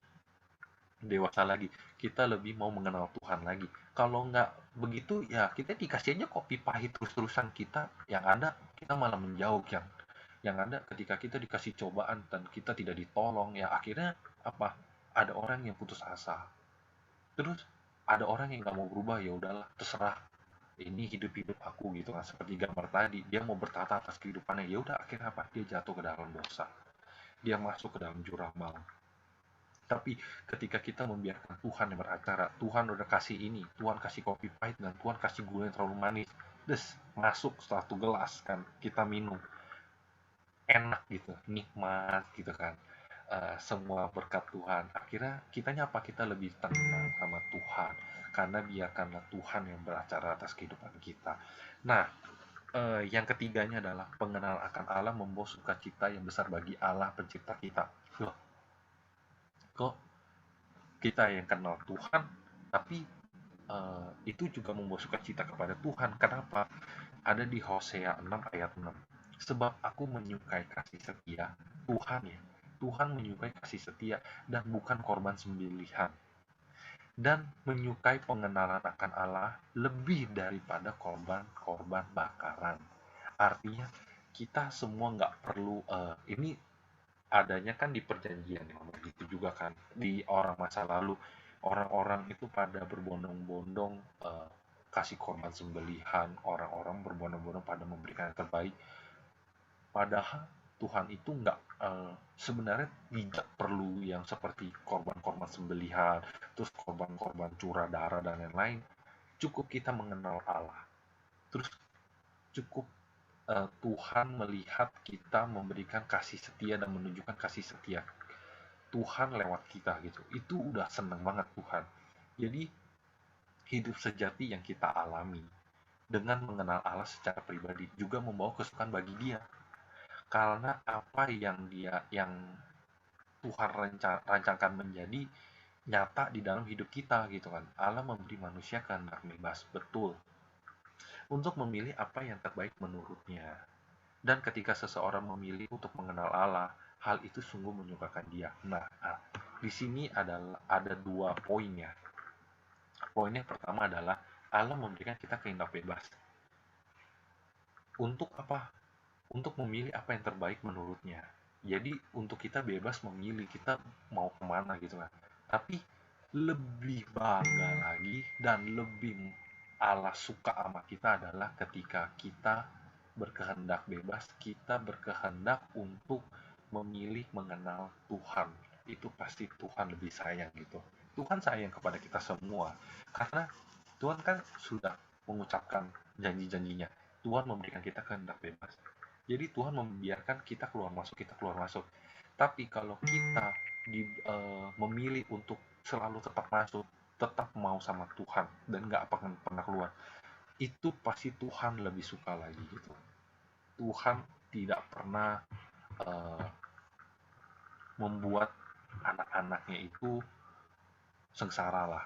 dewasa lagi, kita lebih mau mengenal Tuhan lagi. Kalau nggak begitu ya kita dikasih aja kopi pahit terus-terusan, kita yang ada kita malah menjauh kan. Yang ada ketika kita dikasih cobaan dan kita tidak ditolong, ya akhirnya apa? Ada orang yang putus asa. Terus ada orang yang nggak mau berubah, ya udahlah terserah, ini hidup aku gitu kan, seperti gambar tadi, dia mau bertata atas kehidupannya, ya udah akhirnya apa? Dia jatuh ke dalam dosa, dia masuk ke dalam jurang maut. Tapi ketika kita membiarkan Tuhan yang beracara, Tuhan udah kasih ini, Tuhan kasih kopi pahit dan Tuhan kasih gula yang terlalu manis, des masuk satu gelas kan, kita minum, enak gitu, nikmat gitu kan. Semua berkat Tuhan. Akhirnya kitanya apa? Kita lebih tenang sama Tuhan karena biarkanlah Tuhan yang beracara atas kehidupan kita. Nah, yang ketiganya adalah pengenalan akan Allah membawa sukacita yang besar bagi Allah pencipta kita. Loh, kok kita yang kenal Tuhan, tapi itu juga membawa sukacita kepada Tuhan. Kenapa? Ada di Hosea 6 ayat 6. Sebab aku menyukai kasih setia, Tuhan ya. Tuhan menyukai kasih setia dan bukan korban sembelihan. Dan menyukai pengenalan akan Allah lebih daripada korban-korban bakaran. Artinya kita semua nggak perlu, ini adanya kan di perjanjian yang begitu juga kan, di orang masa lalu orang-orang itu pada berbondong-bondong kasih korban sembelihan, orang-orang berbondong-bondong pada memberikan yang terbaik, padahal Tuhan itu nggak, sebenarnya tidak perlu yang seperti korban-korban sembelihan, terus korban-korban curah darah dan lain-lain. Cukup kita mengenal Allah, terus cukup Tuhan melihat kita memberikan kasih setia dan menunjukkan kasih setia Tuhan lewat kita gitu. Itu udah seneng banget Tuhan. Jadi hidup sejati yang kita alami dengan mengenal Allah secara pribadi juga membawa kesukaan bagi Dia. Karena apa yang Tuhan rancangkan menjadi nyata di dalam hidup kita gitu kan. Allah memberi manusia kehendak bebas, betul, untuk memilih apa yang terbaik menurutnya. Dan ketika seseorang memilih untuk mengenal Allah, hal itu sungguh menyukakan dia. Nah, di sini ada dua poinnya. Poin yang pertama adalah Allah memberikan kita kehendak bebas. Untuk apa? Untuk memilih apa yang terbaik menurutnya. Jadi untuk kita bebas memilih kita mau kemana gitu kan. Tapi lebih bangga lagi dan lebih Allah suka sama kita adalah ketika kita berkehendak bebas, kita berkehendak untuk memilih mengenal Tuhan. Itu pasti Tuhan lebih sayang gitu. Tuhan sayang kepada kita semua. Karena Tuhan kan sudah mengucapkan janji-janjinya. Tuhan memberikan kita kehendak bebas. Jadi Tuhan membiarkan kita keluar masuk, Tapi kalau kita memilih untuk selalu tetap masuk, tetap mau sama Tuhan, dan nggak pernah keluar, itu pasti Tuhan lebih suka lagi gitu. Tuhan tidak pernah membuat anak-anaknya itu sengsara lah.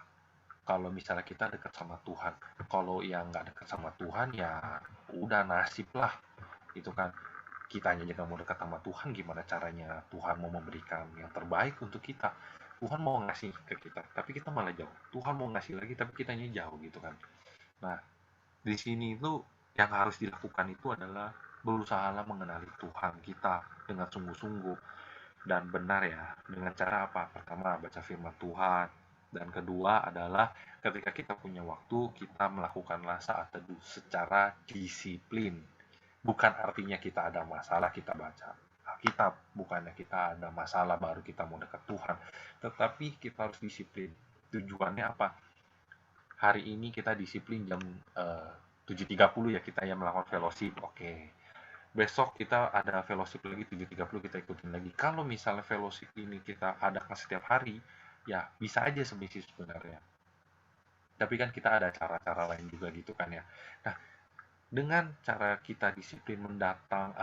Kalau misalnya kita dekat sama Tuhan, kalau yang nggak dekat sama Tuhan ya udah nasib lah, itu kan. Kitanya aja nggak mau dekat sama Tuhan, gimana caranya Tuhan mau memberikan yang terbaik untuk kita? Tuhan mau ngasih ke kita, tapi kita malah jauh. Tuhan mau ngasih lagi, tapi kitanya jauh gitu kan. Nah, di sini itu Yang harus dilakukan itu adalah berusaha mengenali Tuhan kita dengan sungguh-sungguh dan benar ya. Dengan cara apa? Pertama, baca firman Tuhan. Dan kedua adalah ketika kita punya waktu, kita melakukanlah saat teduh secara disiplin. Bukan artinya kita ada masalah, kita baca Alkitab. Bukannya kita ada masalah baru kita mau dekat Tuhan. Tetapi kita harus disiplin. Tujuannya apa? Hari ini kita disiplin jam 7.30 ya, kita yang melakukan fellowship. Oke. Besok kita ada fellowship lagi 7.30, kita ikutin lagi. Kalau misalnya fellowship ini kita adakan setiap hari, ya bisa aja sebenarnya. Tapi kan kita ada cara-cara lain juga gitu kan ya. Nah, dengan cara kita disiplin datang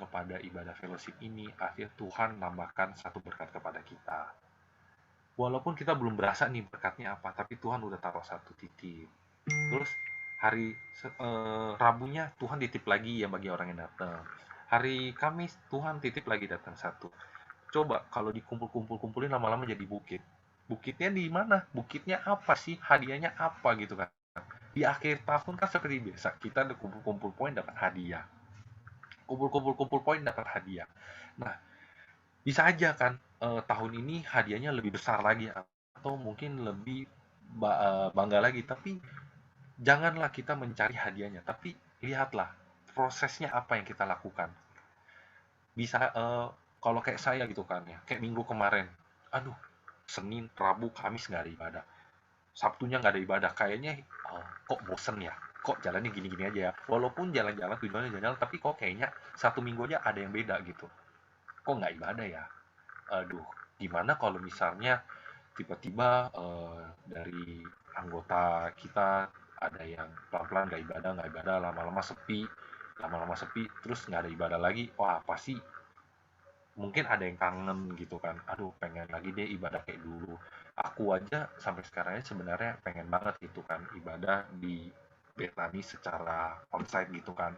kepada ibadah fellowship ini, akhirnya Tuhan nambahkan satu berkat kepada kita. Walaupun kita belum berasa nih berkatnya apa, tapi Tuhan udah taruh satu titip. Terus hari Rabunya Tuhan titip lagi ya bagi orang yang datang. Hari Kamis Tuhan titip lagi datang satu. Coba kalau dikumpul-kumpulin lama-lama jadi bukit. Bukitnya di mana? Bukitnya apa sih? Hadiahnya apa gitu kan? Di akhir tahun kan seperti biasa, kita ada kumpul-kumpul poin dapat hadiah. Kumpul-kumpul poin dapat hadiah. Nah, bisa aja kan tahun ini hadiahnya lebih besar lagi atau mungkin lebih bangga lagi, tapi janganlah kita mencari hadiahnya, tapi lihatlah prosesnya apa yang kita lakukan. Bisa kalau kayak saya gitu kan ya, kayak minggu kemarin, aduh, Senin, Rabu, Kamis nggak ada ibadah, Sabtunya nggak ada ibadah, kayaknya kok bosen ya, kok jalannya gini-gini aja ya, walaupun jalan-jalan tujuannya jalan-jalan, tapi kok kayaknya satu minggu aja ada yang beda gitu, kok nggak ibadah ya. Aduh, gimana kalau misalnya tiba-tiba dari anggota kita ada yang pelan-pelan nggak ibadah, lama-lama sepi, terus nggak ada ibadah lagi, wah pasti mungkin ada yang kangen gitu kan, aduh pengen lagi deh ibadah kayak dulu. Aku aja sampai sekarang sebenarnya pengen banget gitu kan ibadah di Bethany secara onsite gitu kan,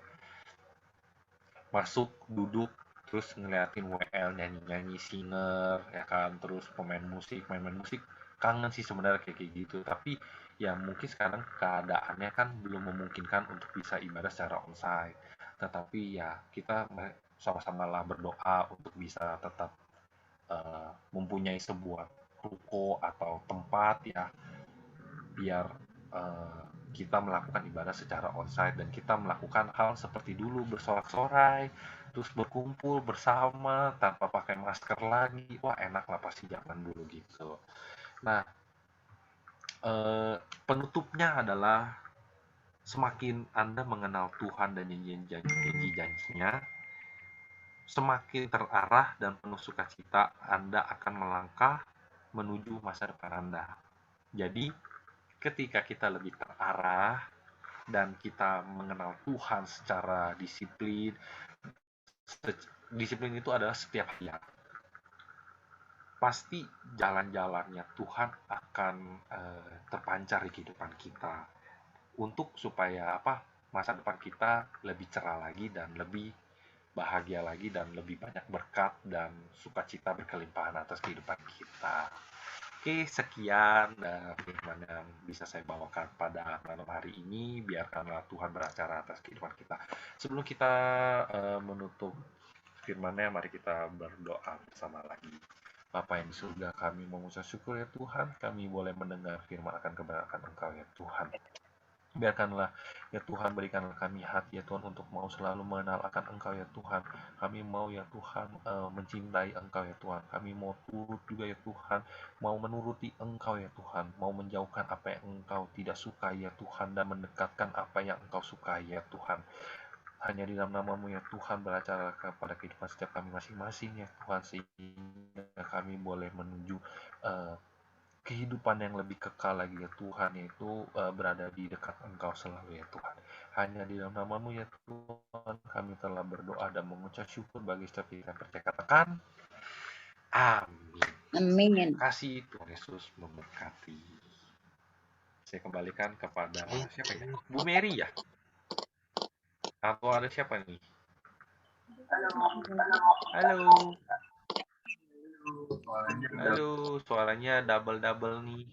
masuk duduk terus ngeliatin WL nyanyi-nyanyi singer ya kan, terus main-main musik, kangen sih sebenarnya kayak gitu. Tapi ya mungkin sekarang keadaannya kan belum memungkinkan untuk bisa ibadah secara onsite, tetapi ya kita sama-sama lah berdoa untuk bisa tetap mempunyai sebuah ruko atau tempat ya, biar kita melakukan ibadah secara onsite dan kita melakukan hal seperti dulu, bersorak-sorai, terus berkumpul bersama tanpa pakai masker lagi. Wah enak lah pasti zaman dulu gitu. Nah, penutupnya adalah semakin Anda mengenal Tuhan dan janji-janjinya, semakin terarah dan penuh sukacita Anda akan melangkah menuju masa depan Anda. Jadi, ketika kita lebih terarah dan kita mengenal Tuhan secara disiplin, disiplin itu adalah setiap hari. Pasti jalan-jalannya Tuhan akan terpancar di kehidupan kita. Untuk supaya masa depan kita lebih cerah lagi dan lebih bahagia lagi dan lebih banyak berkat dan sukacita berkelimpahan atas kehidupan kita. Oke, sekian firman yang bisa saya bawakan pada malam hari ini. Biarkanlah Tuhan beracara atas kehidupan kita. Sebelum kita menutup firman-Nya, mari kita berdoa bersama lagi. Bapa yang di surga, kami mengucap syukur ya Tuhan, kami boleh mendengar firman akan kebenaran Engkau ya Tuhan. Biarkanlah ya Tuhan, berikanlah kami hati ya Tuhan untuk mau selalu mengenal akan Engkau ya Tuhan. Kami mau ya Tuhan mencintai Engkau ya Tuhan. Kami mau turut juga ya Tuhan, mau menuruti Engkau ya Tuhan, mau menjauhkan apa yang Engkau tidak suka ya Tuhan, dan mendekatkan apa yang Engkau suka ya Tuhan. Hanya di dalam nama-Mu ya Tuhan beracara kepada kehidupan setiap kami masing-masing ya Tuhan, sehingga kami boleh menuju kehidupan yang lebih kekal lagi ya Tuhan, yaitu berada di dekat Engkau selalu ya Tuhan. Hanya di dalam nama-Mu ya Tuhan kami telah berdoa dan mengucap syukur bagi setiap yang percaya. Katakan amin. Amin. Kasih Tuhan Yesus memberkati. Saya kembalikan kepada siapa ya? Bu Mary ya? Atau ada siapa nih? Halo. Halo, suaranya double nih.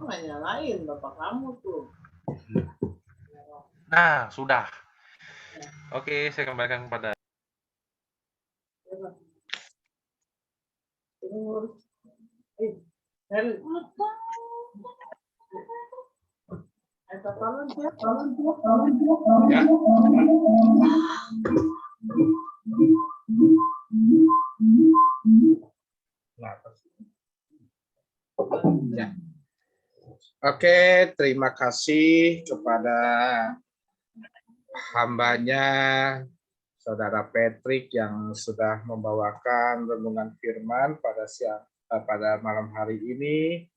nggak nyalain bapak kamu tuh. Nah, sudah. Oke, saya kembalikan kepada Ya. Ya. Oke, terima kasih kepada hambanya Saudara Patrick yang sudah membawakan renungan firman pada malam hari ini.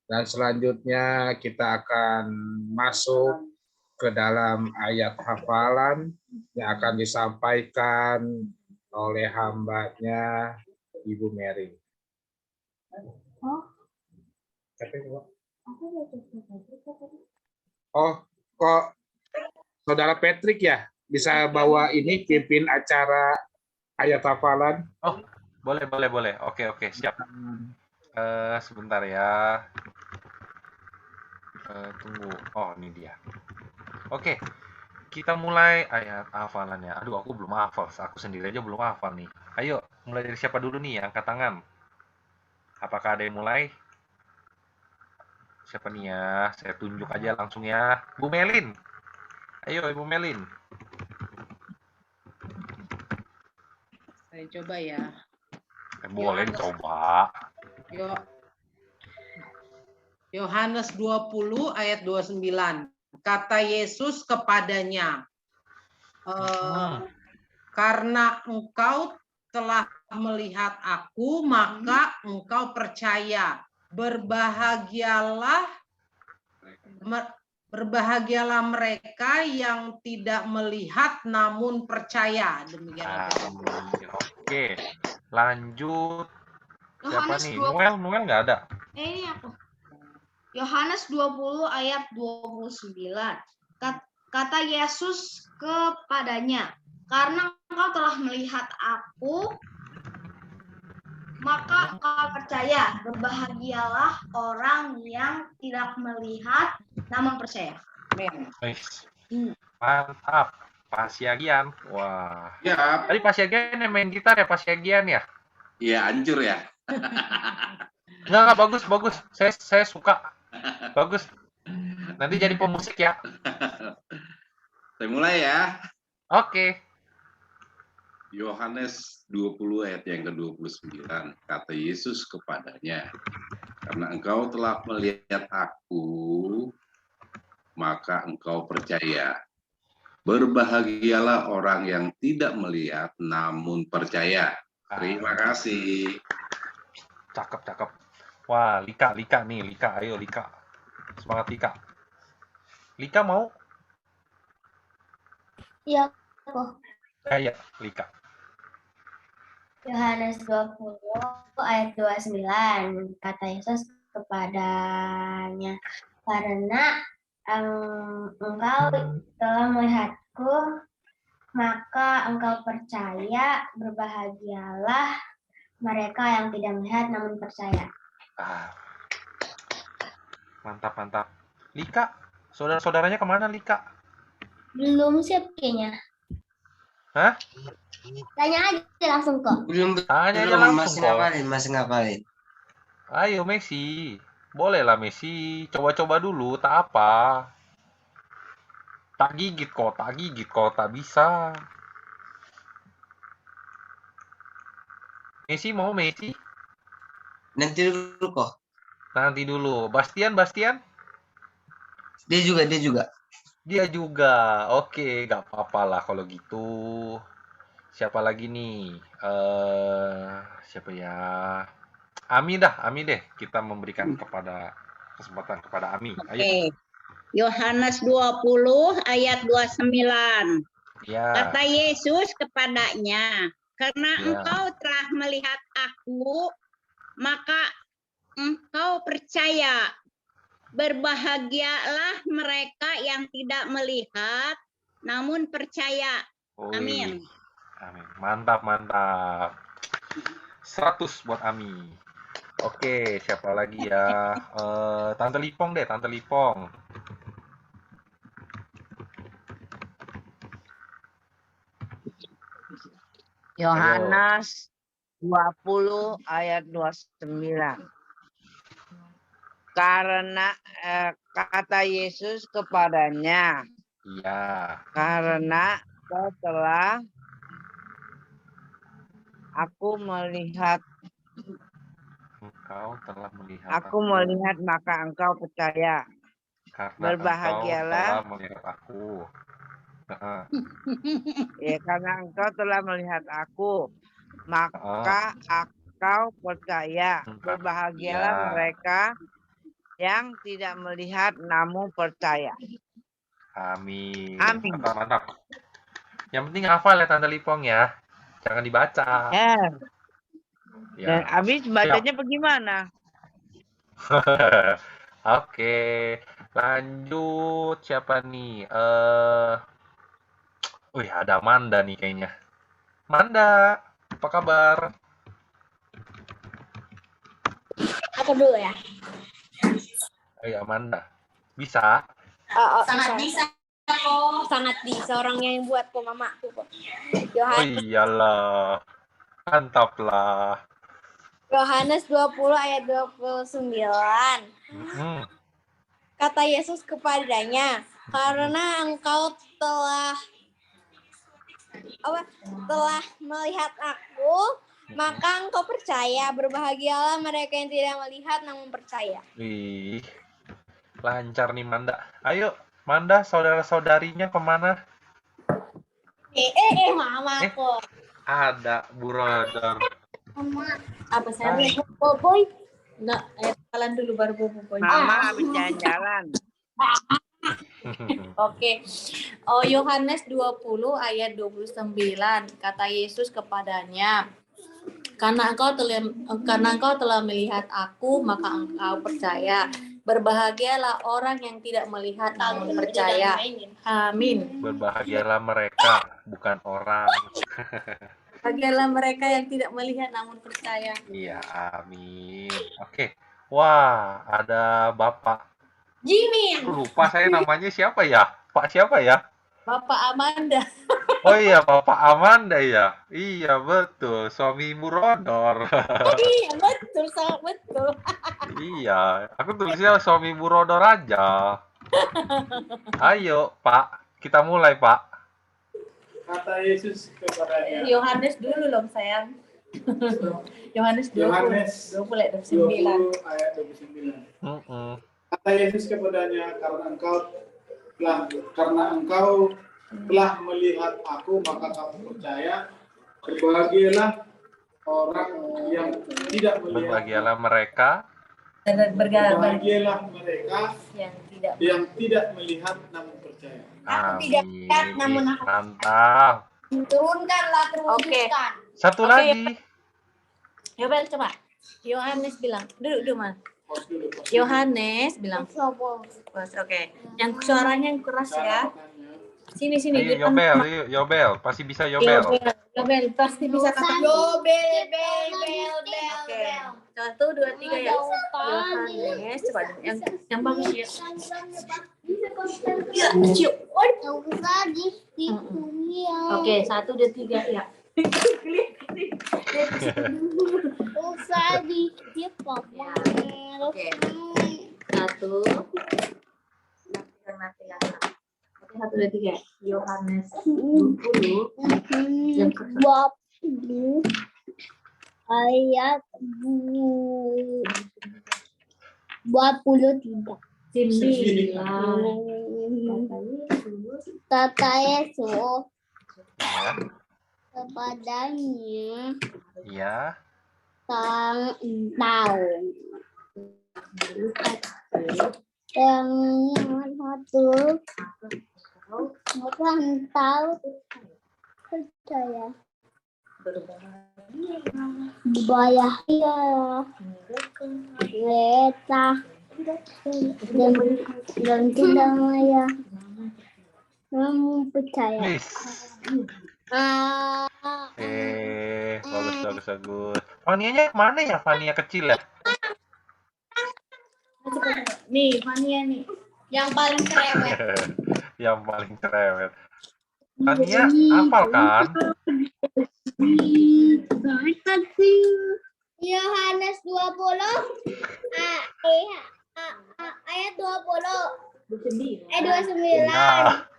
Dan selanjutnya kita akan masuk ke dalam ayat hafalan yang akan disampaikan oleh hambanya Ibu Mary. Oh, kok Saudara Patrick ya bisa bawa ini pimpin acara ayat hafalan? Oh, boleh. Oke, siap. Sebentar ya. Tunggu. Oh, ini dia. Oke, kita mulai ayat hafalannya. Aduh, aku belum hafal. Aku sendiri aja belum hafal nih. Ayo, mulai dari siapa dulu nih? Angkat tangan. Apakah ada yang mulai? Siapa nih ya? Saya tunjuk aja langsung ya. Bu Melin. Ayo, Ibu Melin. Saya coba ya. Boleh dicoba. Yohanes 20 ayat 29. Kata Yesus kepadanya, karena engkau telah melihat aku, maka engkau percaya. Berbahagialah mereka yang tidak melihat namun percaya. Demikian. Oke, lanjut. Siapa Yohanes nih? 20. Noel nggak ada. Ini aku. Yohanes 20 ayat 29. Kata Yesus kepadanya, karena engkau telah melihat aku, maka engkau percaya. Berbahagialah orang yang tidak melihat namun percaya. Nice. Mantap. Pak Siagian. Wah. Ya, Tadi Pak Siagian yang main gitar ya, Pak Siagian ya? iya hancur ya. Enggak, bagus. Saya suka. Bagus. Nanti jadi pemusik ya. Saya mulai ya. Oke. Yohanes 20 ayat yang ke-29. Kata Yesus kepadanya, karena engkau telah melihat aku, maka engkau percaya. Berbahagialah orang yang tidak melihat namun percaya. Terima kasih. Cakep. Wah, Lika nih, Lika. Ayo Lika. Semangat Lika. Lika mau? Iya, kok. Ya, Lika. Yohanes 20 ayat 29. Kata Yesus kepadanya, karena engkau telah melihatku, maka engkau percaya. Berbahagialah mereka yang tidak melihat namun percaya. Mantap. Lika, saudara-saudaranya kemana Lika? Belum siap kayaknya. Hah? Tanya aja langsung kok. Tanya aja langsung kok. Masih ngapalin. Ayo Messi. Bolehlah Messi. Coba-coba dulu, tak apa. Tak gigit kok, tak bisa. Messi mau Messi? Nanti dulu kok. Nanti dulu. Bastian? Dia juga. Dia juga. Oke, gak apa-apa lah kalau gitu. Siapa lagi nih? Siapa ya? Ami deh. Kita memberikan kesempatan kepada Ami. Ayo. Oke. Yohanes 20 ayat 29. Ya. Kata Yesus kepadanya, karena Ya. engkau telah melihat aku, maka engkau percaya. Berbahagialah mereka yang tidak melihat namun percaya. Amin. Mantap. 100 buat Ami. Oke, siapa lagi ya? Tante Lipong deh, Tante Lipong. Yohanes 20 ayat 29. Karena kata Yesus kepadanya, Iya. karena setelah aku melihat Engkau telah melihat maka engkau percaya. karena Berbahagialah. engkau telah melihat aku. Ya, karena engkau telah melihat aku, maka engkau percaya. Berbahagialah Ya. mereka yang tidak melihat namun percaya. Amin. Amin. Mantap, mantap. Yang penting hafal ya Tante Lipong ya. Jangan dibaca. Ya. Ya. Dan habis bacanya bagaimana? Oke, lanjut siapa nih? Wih, ada Manda nih kayaknya. Manda, apa kabar? Aku dulu ya. Iya, Manda. Bisa? Sangat bisa. Sangat bisa orangnya yang buat kok mamaku kok. Oh iyalah. Mantap lah. Yohanes 20 ayat 29. Kata Yesus kepadanya, karena engkau telah melihat aku, maka engkau percaya. Berbahagialah mereka yang tidak melihat namun percaya. Wih, lancar nih Manda. Ayo, Manda, saudara-saudarinya kemana? Mamaku. Ada Burodor. Apa saya boboiboy? Enggak, jalan dulu baru boboiboy. Mama habis jalan-jalan. Oke. Yohanes 20 ayat 29. Kata Yesus kepadanya, karena engkau telah melihat aku, maka engkau percaya. Berbahagialah orang yang tidak melihat namun percaya. Amin. Berbahagialah mereka, bukan orang. Bahagialah mereka yang tidak melihat namun percaya. Iya, amin. Oke. Wah, ada Bapak. Jimin. Lupa saya namanya siapa ya? Pak siapa ya? Bapak Amanda. Oh iya, Bapak Amanda ya. Iya, betul. Suami Burodor. Iya, betul, sangat betul. Iya, aku tulisnya suami Burodor aja. Ayo, Pak. Kita mulai, Pak. Kata Yesus kepadanya. Yohanes dulu loh, sayang. Yohanes 20 ayat 29. Ayat 29. Kata Yesus kepadanya, karena engkau telah melihat aku, maka kamu percaya. Berbahagialah orang yang tidak melihat. Berbahagialah mereka. Berbahagialah mereka yang tidak melihat namun percaya. Amin. Mantap. Turunkanlah, terwujudkan. Satu lagi. Yobel coba. Yohanes bilang, duduk Mas. Yohanes bilang. Oke. Yang suaranya yang keras ya. Sini. Ayo, Yobel. Pasti bisa Yobel. Yobel, pasti bisa kata Yobel. Oke. 1, 2, 3 ya. Yohanes, coba yang bagus ya. Oke, 1, 2, 3 ya. Oke. 1. Nanti. 1, 2, 3. Yohanes 20 ayat 23. Kata Yesus kepadanya, Iya. tahu yang satu bukan tahu percaya berbahagialah mereka dan tidak melihat namun percaya. Bagus. Fanianya kemana ya? Fania kecil ya? Nih, Fania nih. Yang paling cerewet. Yang paling cerewet. Fania hafal kan? Yohanes 20 ayat 29. Nah,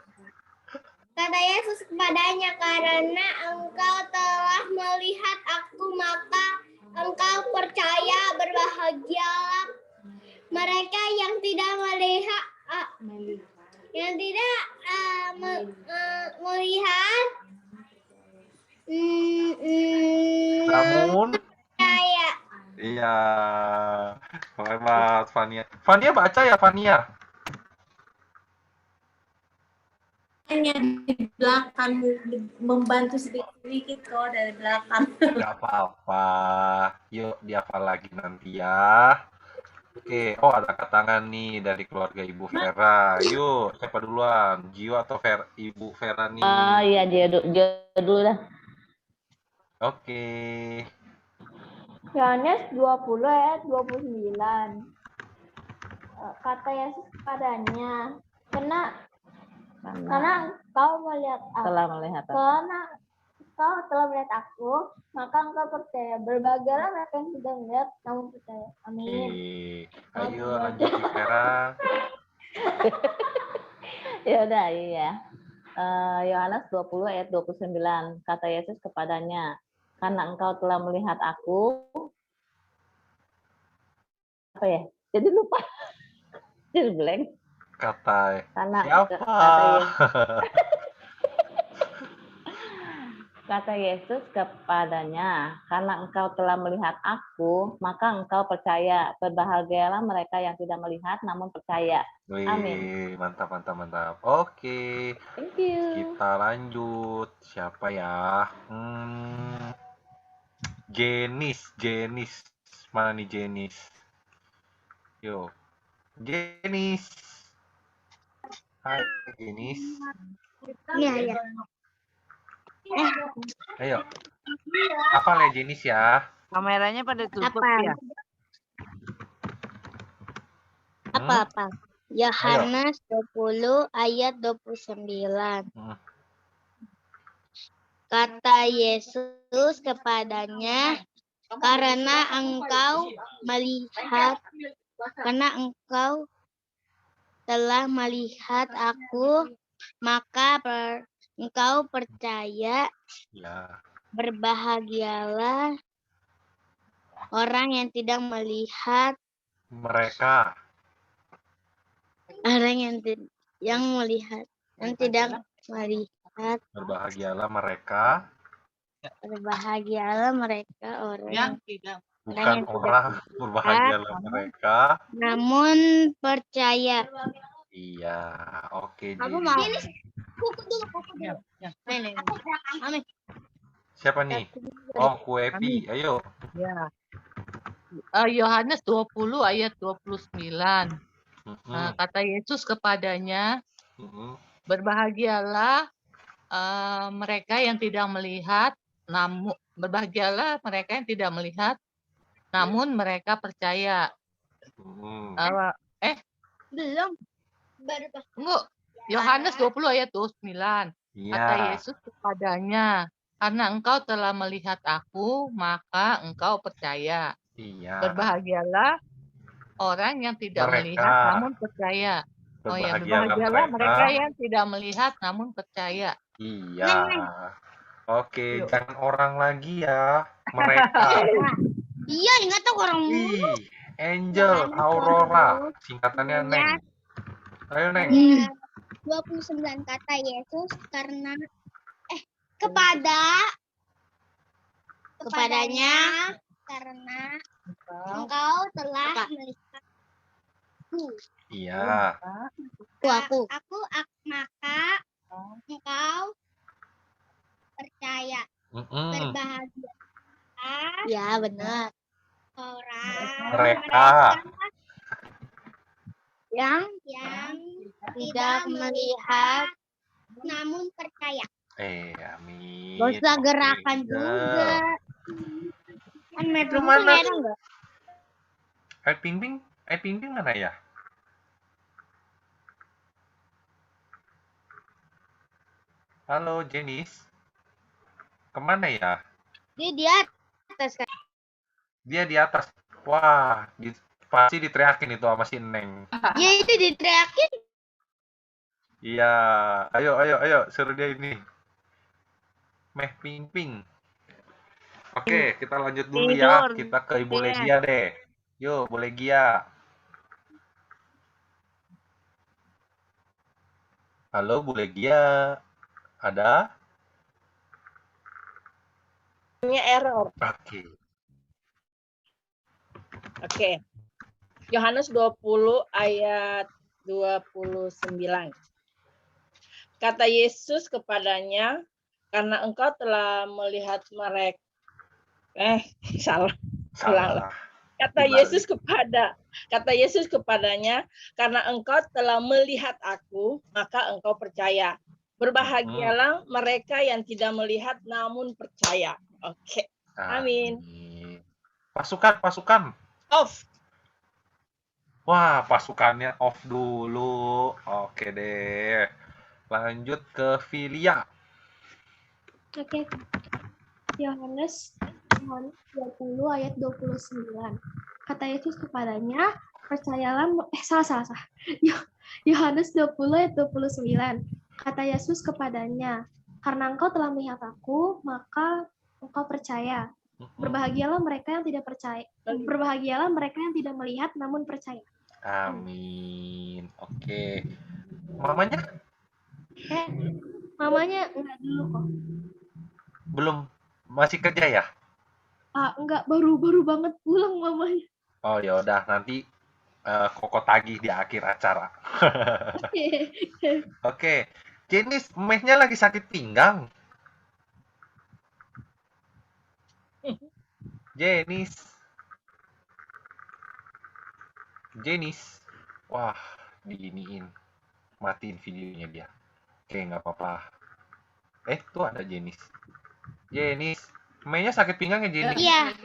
Kata Yesus kepadanya, karena engkau telah melihat aku, maka engkau percaya. Berbahagialah mereka yang tidak melihat, melihat, namun percaya. iya, hebat Fania. Fania baca ya Fania? Hanya di belakang membantu sedikit-sedikit kok dari belakang. Gak apa-apa. Yuk dihafal lagi nanti ya. Oke, oh ada angkat tangan nih dari keluarga Ibu Vera. Yuk, siapa duluan? Gio atau Ibu Vera nih? Iya, dia dulu dah. Oke. Yohanes 20 ayat 29. Kata Yesus kepadanya, karena engkau melihat aku, Telah melihat aku. karena engkau telah melihat aku, maka engkau percaya. Berbahagialah mereka yang tidak melihat namun percaya. Amin. Oke. Ayo lanjut Ibu Vera. Ya udah, iya. Yohanes 20 ayat 29. Kata Yesus kepadanya, karena engkau telah melihat aku. Apa ya? Jadi lupa. Jadi blank. Kata Karena siapa? Kata Yesus kepadanya, karena engkau telah melihat aku, maka engkau percaya. Berbahagialah mereka yang tidak melihat namun percaya. Wih, Amin. mantap, mantap, mantap. Oke, Thank you. kita lanjut. Siapa ya? Jenis. Mana nih Jenis? Yuk, Jenis. Hai, Jenis. Iya. Ayo. Hafal ya Jenis ya. Kameranya pada tutup ya. Apa? Yohanes 20 ayat 29. Kata Yesus kepadanya, karena engkau telah melihat aku, maka engkau percaya. Ya. Berbahagialah orang yang tidak melihat. Mereka. Orang yang tidak melihat. Berbahagialah mereka. Berbahagialah mereka orang yang tidak. Bukan orang. Berbahagialah mereka. Namun percaya. Iya, oke. Kamu mau? Kuku dulu. Siapa nih? Oh, Kuepi. Ayo. Ya. Yohanes 20 ayat 29. Kata Yesus kepadanya, berbahagialah mereka yang tidak melihat, berbahagialah mereka yang tidak melihat, namun mereka percaya. Belum. Enggak. Yohanes 20 ayat 29. Kata Yesus kepadanya, karena engkau telah melihat aku, maka engkau percaya. Iya. Berbahagialah orang yang tidak melihat namun percaya. Berbahagialah mereka yang tidak melihat namun percaya. Iya. Oke, jangan orang lagi ya. Mereka. Iya, nggak tahu orang. Angel, Aurora, singkatannya Neng. Ayo Neng. 29 kata Yesus kepadanya, karena engkau telah melihat aku. Iya. Aku maka engkau percaya. Berbahagia. Ya, benar. Mereka yang tidak melihat namun percaya. Amin. Gak usah gerakan juga. Kan Itu mana? Air Ping Ping mana ya? Halo, Jenis. Kemana ya? Dia di atas kan. Dia di atas. Wah, pasti diteriakin itu sama si Neng. Ya itu diteriakin. Iya, ayo, suruh dia ini. Meh Ping Ping. Oke, kita lanjut dulu ya. Tidur. Kita ke Ibu Legia deh. Yuk, Bu Legia. Halo, Bu Legia. Ada? Error. Oke. Oke. Yohanes 20 ayat 29. Kata Yesus kepadanya, karena engkau telah melihat mereka. Salah. Kata Yesus kepadanya, karena engkau telah melihat aku, maka engkau percaya. Berbahagialah mereka yang tidak melihat namun percaya. Oke. Amin. Pasukan. Off. Wah, pasukannya off dulu. Oke deh. Lanjut ke Filia. Oke. Yohanes 20 ayat 29. Kata Yesus kepadanya, percayalah, salah. Yohanes 20 ayat 29. Kata Yesus kepadanya, karena engkau telah melihat aku, maka engkau percaya. Berbahagialah mereka yang tidak percaya. Berbahagialah mereka yang tidak melihat namun percaya. Amin. Oke. Mamanya? Mamanya enggak dulu kok. Belum, masih kerja ya? Enggak, baru banget pulang mamanya. Oh ya udah, nanti Koko tagih di akhir acara. Oke. Jenis mehnya lagi sakit pinggang. Jenis. Wah, diginiin. Matiin videonya dia. Oke, nggak apa-apa. Tuh ada Jenis. Mehnya sakit pinggang ya, Jenis? Iya.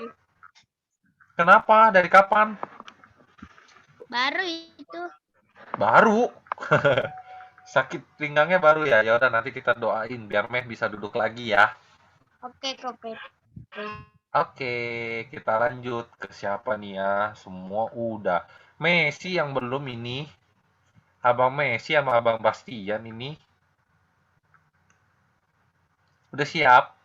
Kenapa? Dari kapan? Baru itu. Baru? Sakit pinggangnya baru ya? Ya udah, nanti kita doain biar Meh bisa duduk lagi ya. Oke. Oke, kita lanjut ke siapa nih ya? Semua udah. Messi yang belum ini. Abang Messi sama Abang Bastian ini. Udah siap?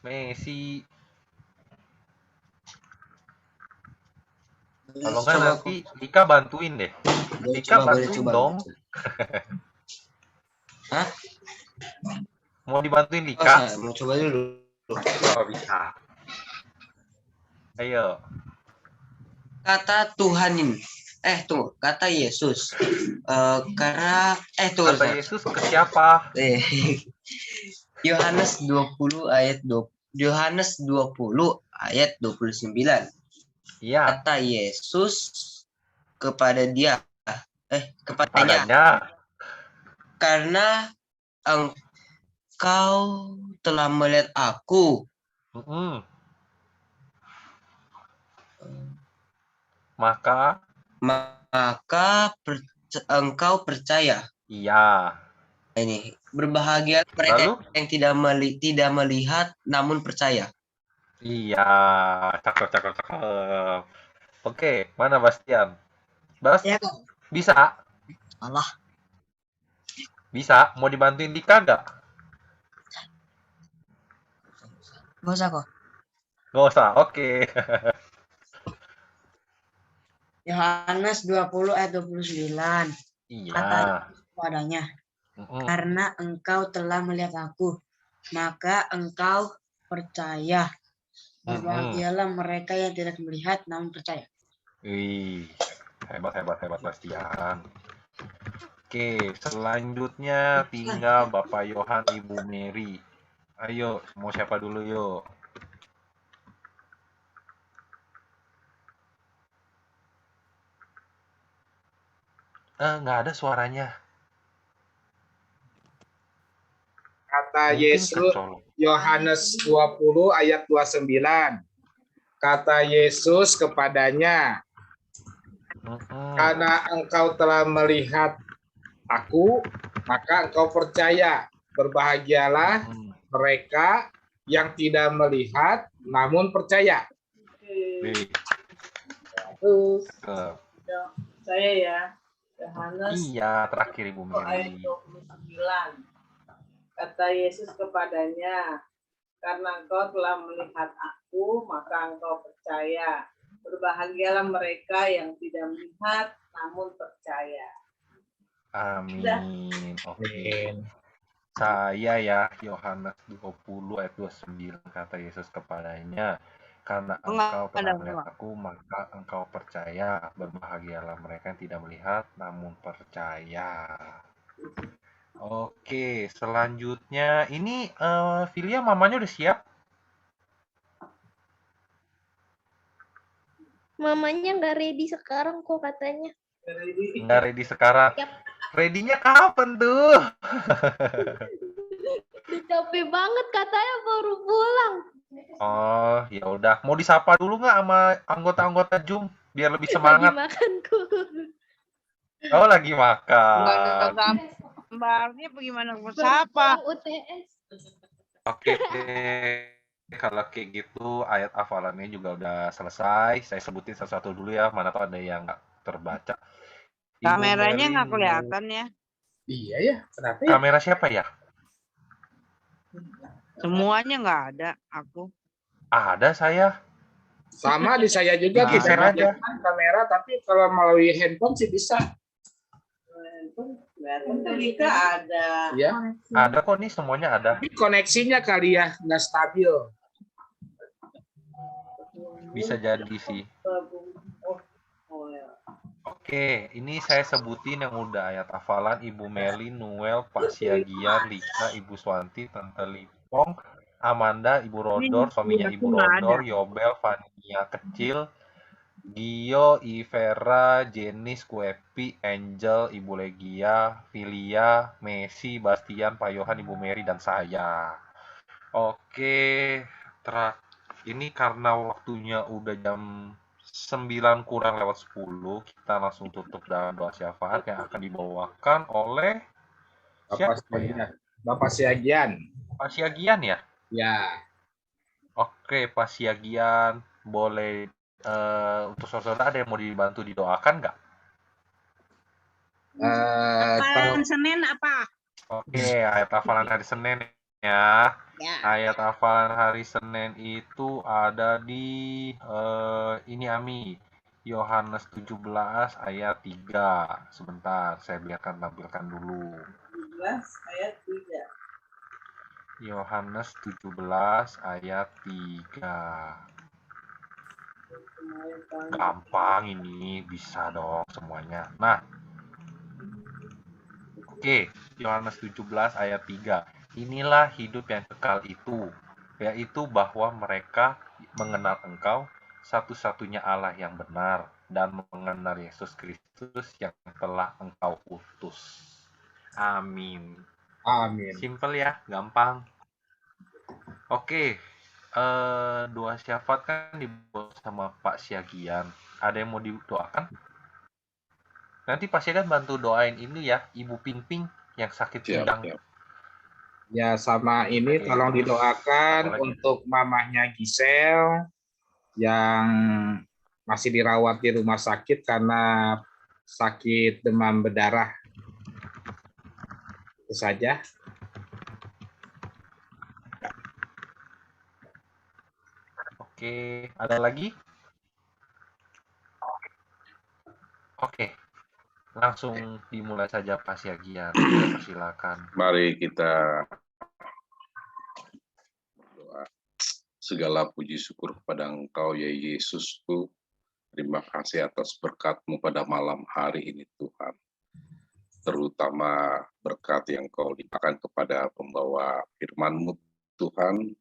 Messi. Kalau nggak nanti Ika bantuin deh. Ika bantuin dong. Hah? Mau dibantuin Ika? Mau coba dulu. Oh, bisa. Ayo. Kata Tuhan ini. Kata Yesus. Kata Yesus ke siapa? Yohanes 20 ayat 29. Iya. Kata Yesus kepada dia. Kepadanya. Karena engkau telah melihat aku. Maka engkau percaya. Iya. Ini berbahagia mereka yang tidak melihat namun percaya. Iya, cakep. Oke, mana Bastian? Bas? Ya, bisa? Allah. Bisa? Mau dibantuin Dika nggak? Nggak usah kok. Nggak usah, oke. Yohanes 20 ayat 29. Iya. Kata padanya, karena engkau telah melihat aku, maka engkau percaya. Berbahagialah mereka yang tidak melihat namun percaya. Wih, hebat Bastian. Oke, selanjutnya tinggal Bapak Yohan, Ibu Mary. Ayo, mau siapa dulu yuk? Nggak ada suaranya. Kata Yesus, Yohanes 20 ayat 29. Kata Yesus kepadanya, karena engkau telah melihat aku, maka engkau percaya. Berbahagialah mereka yang tidak melihat namun percaya. Terus saya ya, Yohanes Iya, terakhir Ibu ayat Mary. 29. Kata Yesus kepadanya, karena engkau telah melihat aku, maka engkau percaya. Berbahagialah mereka yang tidak melihat namun percaya. Amin. Oke. Saya ya, Yohanes 20 ayat 29, kata Yesus kepadanya, karena engkau telah melihat aku, maka engkau percaya. Berbahagialah mereka yang tidak melihat namun percaya. Oke, selanjutnya ini Filia mamanya udah siap? Mamanya nggak ready sekarang kok katanya. Nggak ready sekarang. Ready-nya kapan tuh? Udah capek banget katanya baru pulang. Oh, ya udah. Mau disapa dulu nggak sama anggota-anggota Zoom biar lebih semangat? Lagi makan kok. Oh, lagi makan. Nggak ada gambarnya bagaimana siapa? UTS. Oke. Kalau kayak gitu ayat hafalannya juga udah selesai. Saya sebutin satu-satu dulu ya. Mana tahu ada yang nggak terbaca. Kameranya nggak kelihatan ya. Iya ya, kenapa ya? Kamera siapa ya? Semuanya nggak ada aku. Ada saya. Sama di saya juga Geser tidak aja. kamera, tapi kalau melalui handphone sih bisa. Ketika ada. Ya. Ada kok nih, semuanya ada. Tapi koneksinya kali ya nggak stabil. Bisa jadi sih. Oke, ini saya sebutin yang udah ayat hafalan. Ibu Meli, Noel, Pak Siagian, Lika, Ibu Swanti, Tante Lipong, Amanda, Ibu Rodor, suaminya Ibu Rodor, Yobel, Vania Kecil, Gio, Ivera, Jenis, Kuepi, Angel, Ibu Legia, Filia, Messi, Bastian, Pak Yohan, Ibu Mary, dan saya. Oke, ini karena waktunya udah jam 9 kurang lewat 10, kita langsung tutup dalam doa syafaat yang akan dibawakan oleh siapa ya? Bapak Siagian. Pak Siagian ya? Ya. Oke, Pak Siagian, boleh untuk saudara ada yang mau dibantu didoakan nggak? Hafalan Senin apa? Oke, ayat hafalan hari Senin ya. Ayat hafalan hari Senin itu ada di ini Ami. Yohanes 17 ayat 3. Sebentar, saya biarkan tampilkan dulu. 17 ayat 3. Yohanes 17 ayat 3. Gampang ini, bisa dong semuanya. Nah, oke, Yohanes 17 ayat 3. Inilah hidup yang kekal itu, yaitu bahwa mereka mengenal Engkau, satu-satunya Allah yang benar, dan mengenal Yesus Kristus yang telah Engkau utus. Amin. Amin. Simple ya, gampang. Oke, doa syafaat kan dibawa sama Pak Siagian. Ada yang mau didoakan? Nanti Pak Siagian bantu doain ini ya, Ibu Pingping yang sakit pinggang. Ya, sama ini tolong didoakan untuk mamahnya Gisel yang masih dirawat di rumah sakit karena sakit demam berdarah. Itu saja. Oke, ada lagi? Oke, langsung dimulai saja Pak Siagian. Silakan. Mari kita berdoa. Segala puji syukur kepada Engkau ya Yesusku. Terima kasih atas berkat-Mu pada malam hari ini Tuhan. Terutama berkat yang Kau limpahkan kepada pembawa firman-Mu Tuhan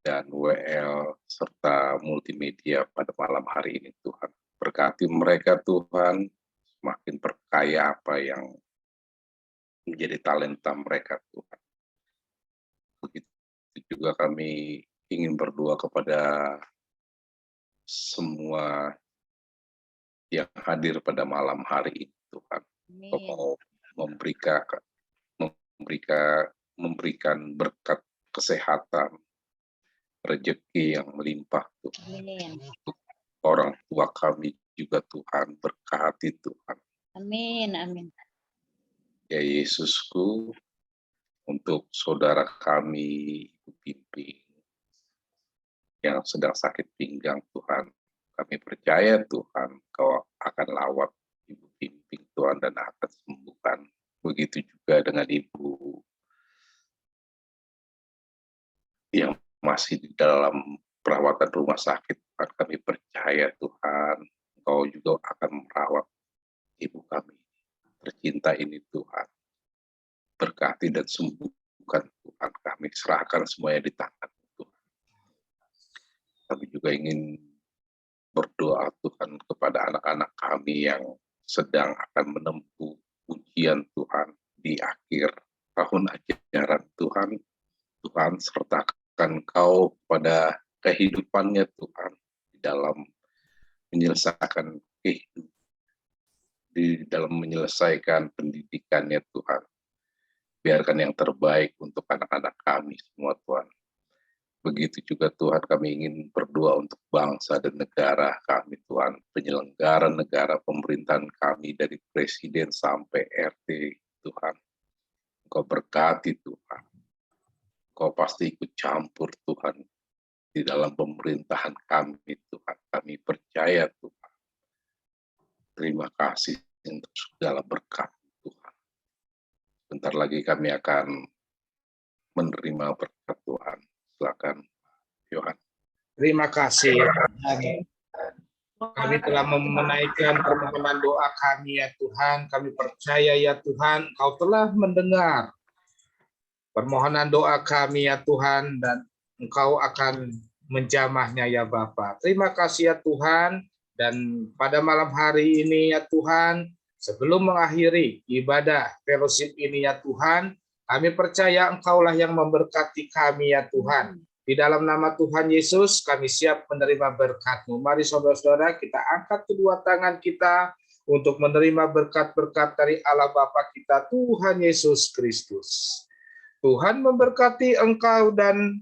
dan WL serta multimedia pada malam hari ini Tuhan. Berkati mereka Tuhan, semakin perkaya apa yang menjadi talenta mereka Tuhan. Begitu juga kami ingin berdoa kepada semua yang hadir pada malam hari ini Tuhan. Kau mau memberikan berkat kesehatan, rezeki yang melimpah Tuhan. Amin. Untuk orang tua kami juga Tuhan, berkati Tuhan. Amin. Amin. Ya Yesusku, untuk saudara kami Ibu Pimping yang sedang sakit pinggang Tuhan, kami percaya Tuhan Kau akan lawat Ibu Pimping Tuhan dan akan sembuhkan. Begitu juga dengan Ibu yang masih di dalam perawatan rumah sakit, Tuhan, kami percaya Tuhan Kau juga akan merawat Ibu kami tercinta ini Tuhan. Berkati dan sembuhkan Tuhan, kami serahkan semuanya di tangan Tuhan. Kami juga ingin berdoa Tuhan kepada anak-anak kami yang sedang akan menempuh ujian Tuhan di akhir tahun ajaran Tuhan. Tuhan sertakan Kau pada kehidupannya Tuhan di dalam menyelesaikan kehidupan, di dalam menyelesaikan pendidikannya Tuhan. Biarkan yang terbaik untuk anak-anak kami semua Tuhan. Begitu juga Tuhan, kami ingin berdoa untuk bangsa dan negara kami Tuhan, penyelenggara negara, pemerintahan kami dari presiden sampai RT Tuhan. Engkau berkati Tuhan. Engkau pasti ikut campur Tuhan di dalam pemerintahan kami Tuhan. Kami percaya Tuhan. Terima kasih untuk segala berkat Tuhan. Bentar lagi kami akan menerima berkat Tuhan. Silakan, Yohan. Terima kasih. Kami telah menaikkan permohonan doa kami ya Tuhan. Kami percaya ya Tuhan, Kau telah mendengar permohonan doa kami ya Tuhan, dan Engkau akan menjamahnya ya Bapa. Terima kasih ya Tuhan. Dan pada malam hari ini ya Tuhan, sebelum mengakhiri ibadah fellowship ini ya Tuhan, kami percaya Engkaulah yang memberkati kami ya Tuhan. Di dalam nama Tuhan Yesus, kami siap menerima berkat-Mu. Mari saudara-saudara, kita angkat kedua tangan kita untuk menerima berkat-berkat dari Allah Bapa kita, Tuhan Yesus Kristus. Tuhan memberkati engkau dan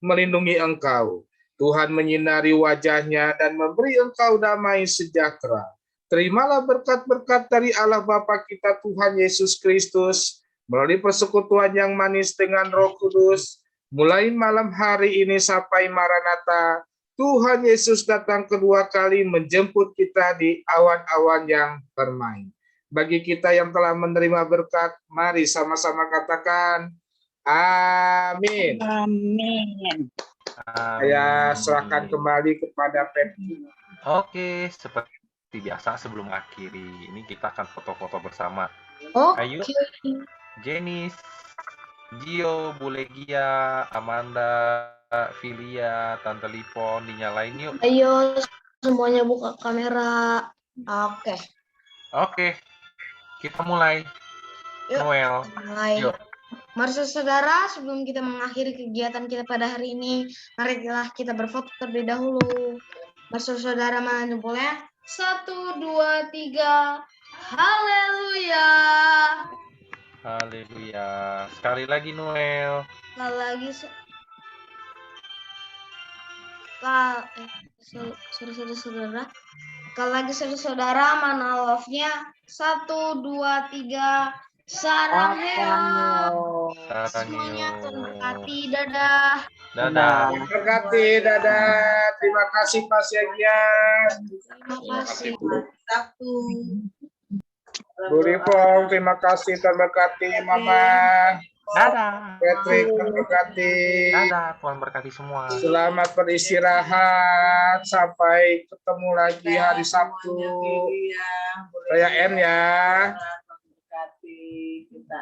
melindungi engkau. Tuhan menyinari wajah-Nya dan memberi engkau damai sejahtera. Terimalah berkat-berkat dari Allah Bapa kita, Tuhan Yesus Kristus, melalui persekutuan yang manis dengan Roh Kudus, mulai malam hari ini sampai Maranatha. Tuhan Yesus datang kedua kali menjemput kita di awan-awan yang permai. Bagi kita yang telah menerima berkat, mari sama-sama katakan, amin. Amin. Saya serahkan kembali kepada Pepsi. Oke, seperti biasa sebelum akhiri, ini kita akan foto-foto bersama. Ayo, Jenis, Gio, Bulegia, Amanda, Filia, Tante Lipon, dinyalain yuk. Ayo semuanya buka kamera. Oke. Oke, kita mulai. Yuk, Noel, mulai. yuk. Mari saudara, sebelum kita mengakhiri kegiatan kita pada hari ini, marilah kita berfoto terlebih dahulu. Mari saudara menjempolnya. 1, 2, 3. Haleluya. Haleluya. Sekali lagi Noel. Sekali lagi. Saudara. Sekali lagi saudara, mana love-nya? 1, 2, 3. Sarangeo. Semuanya terberkati. Dadah. Dadah. Terberkati, dadah. Terima kasih Pak Segian. Terima kasih. Bu Ripong, terima kasih, terberkati Mama. Dadah. Patrick, terberkati. Dadah, Tuhan berkati semua. Selamat beristirahat. Sampai ketemu lagi hari Sabtu. Saya N ya. Berkati kita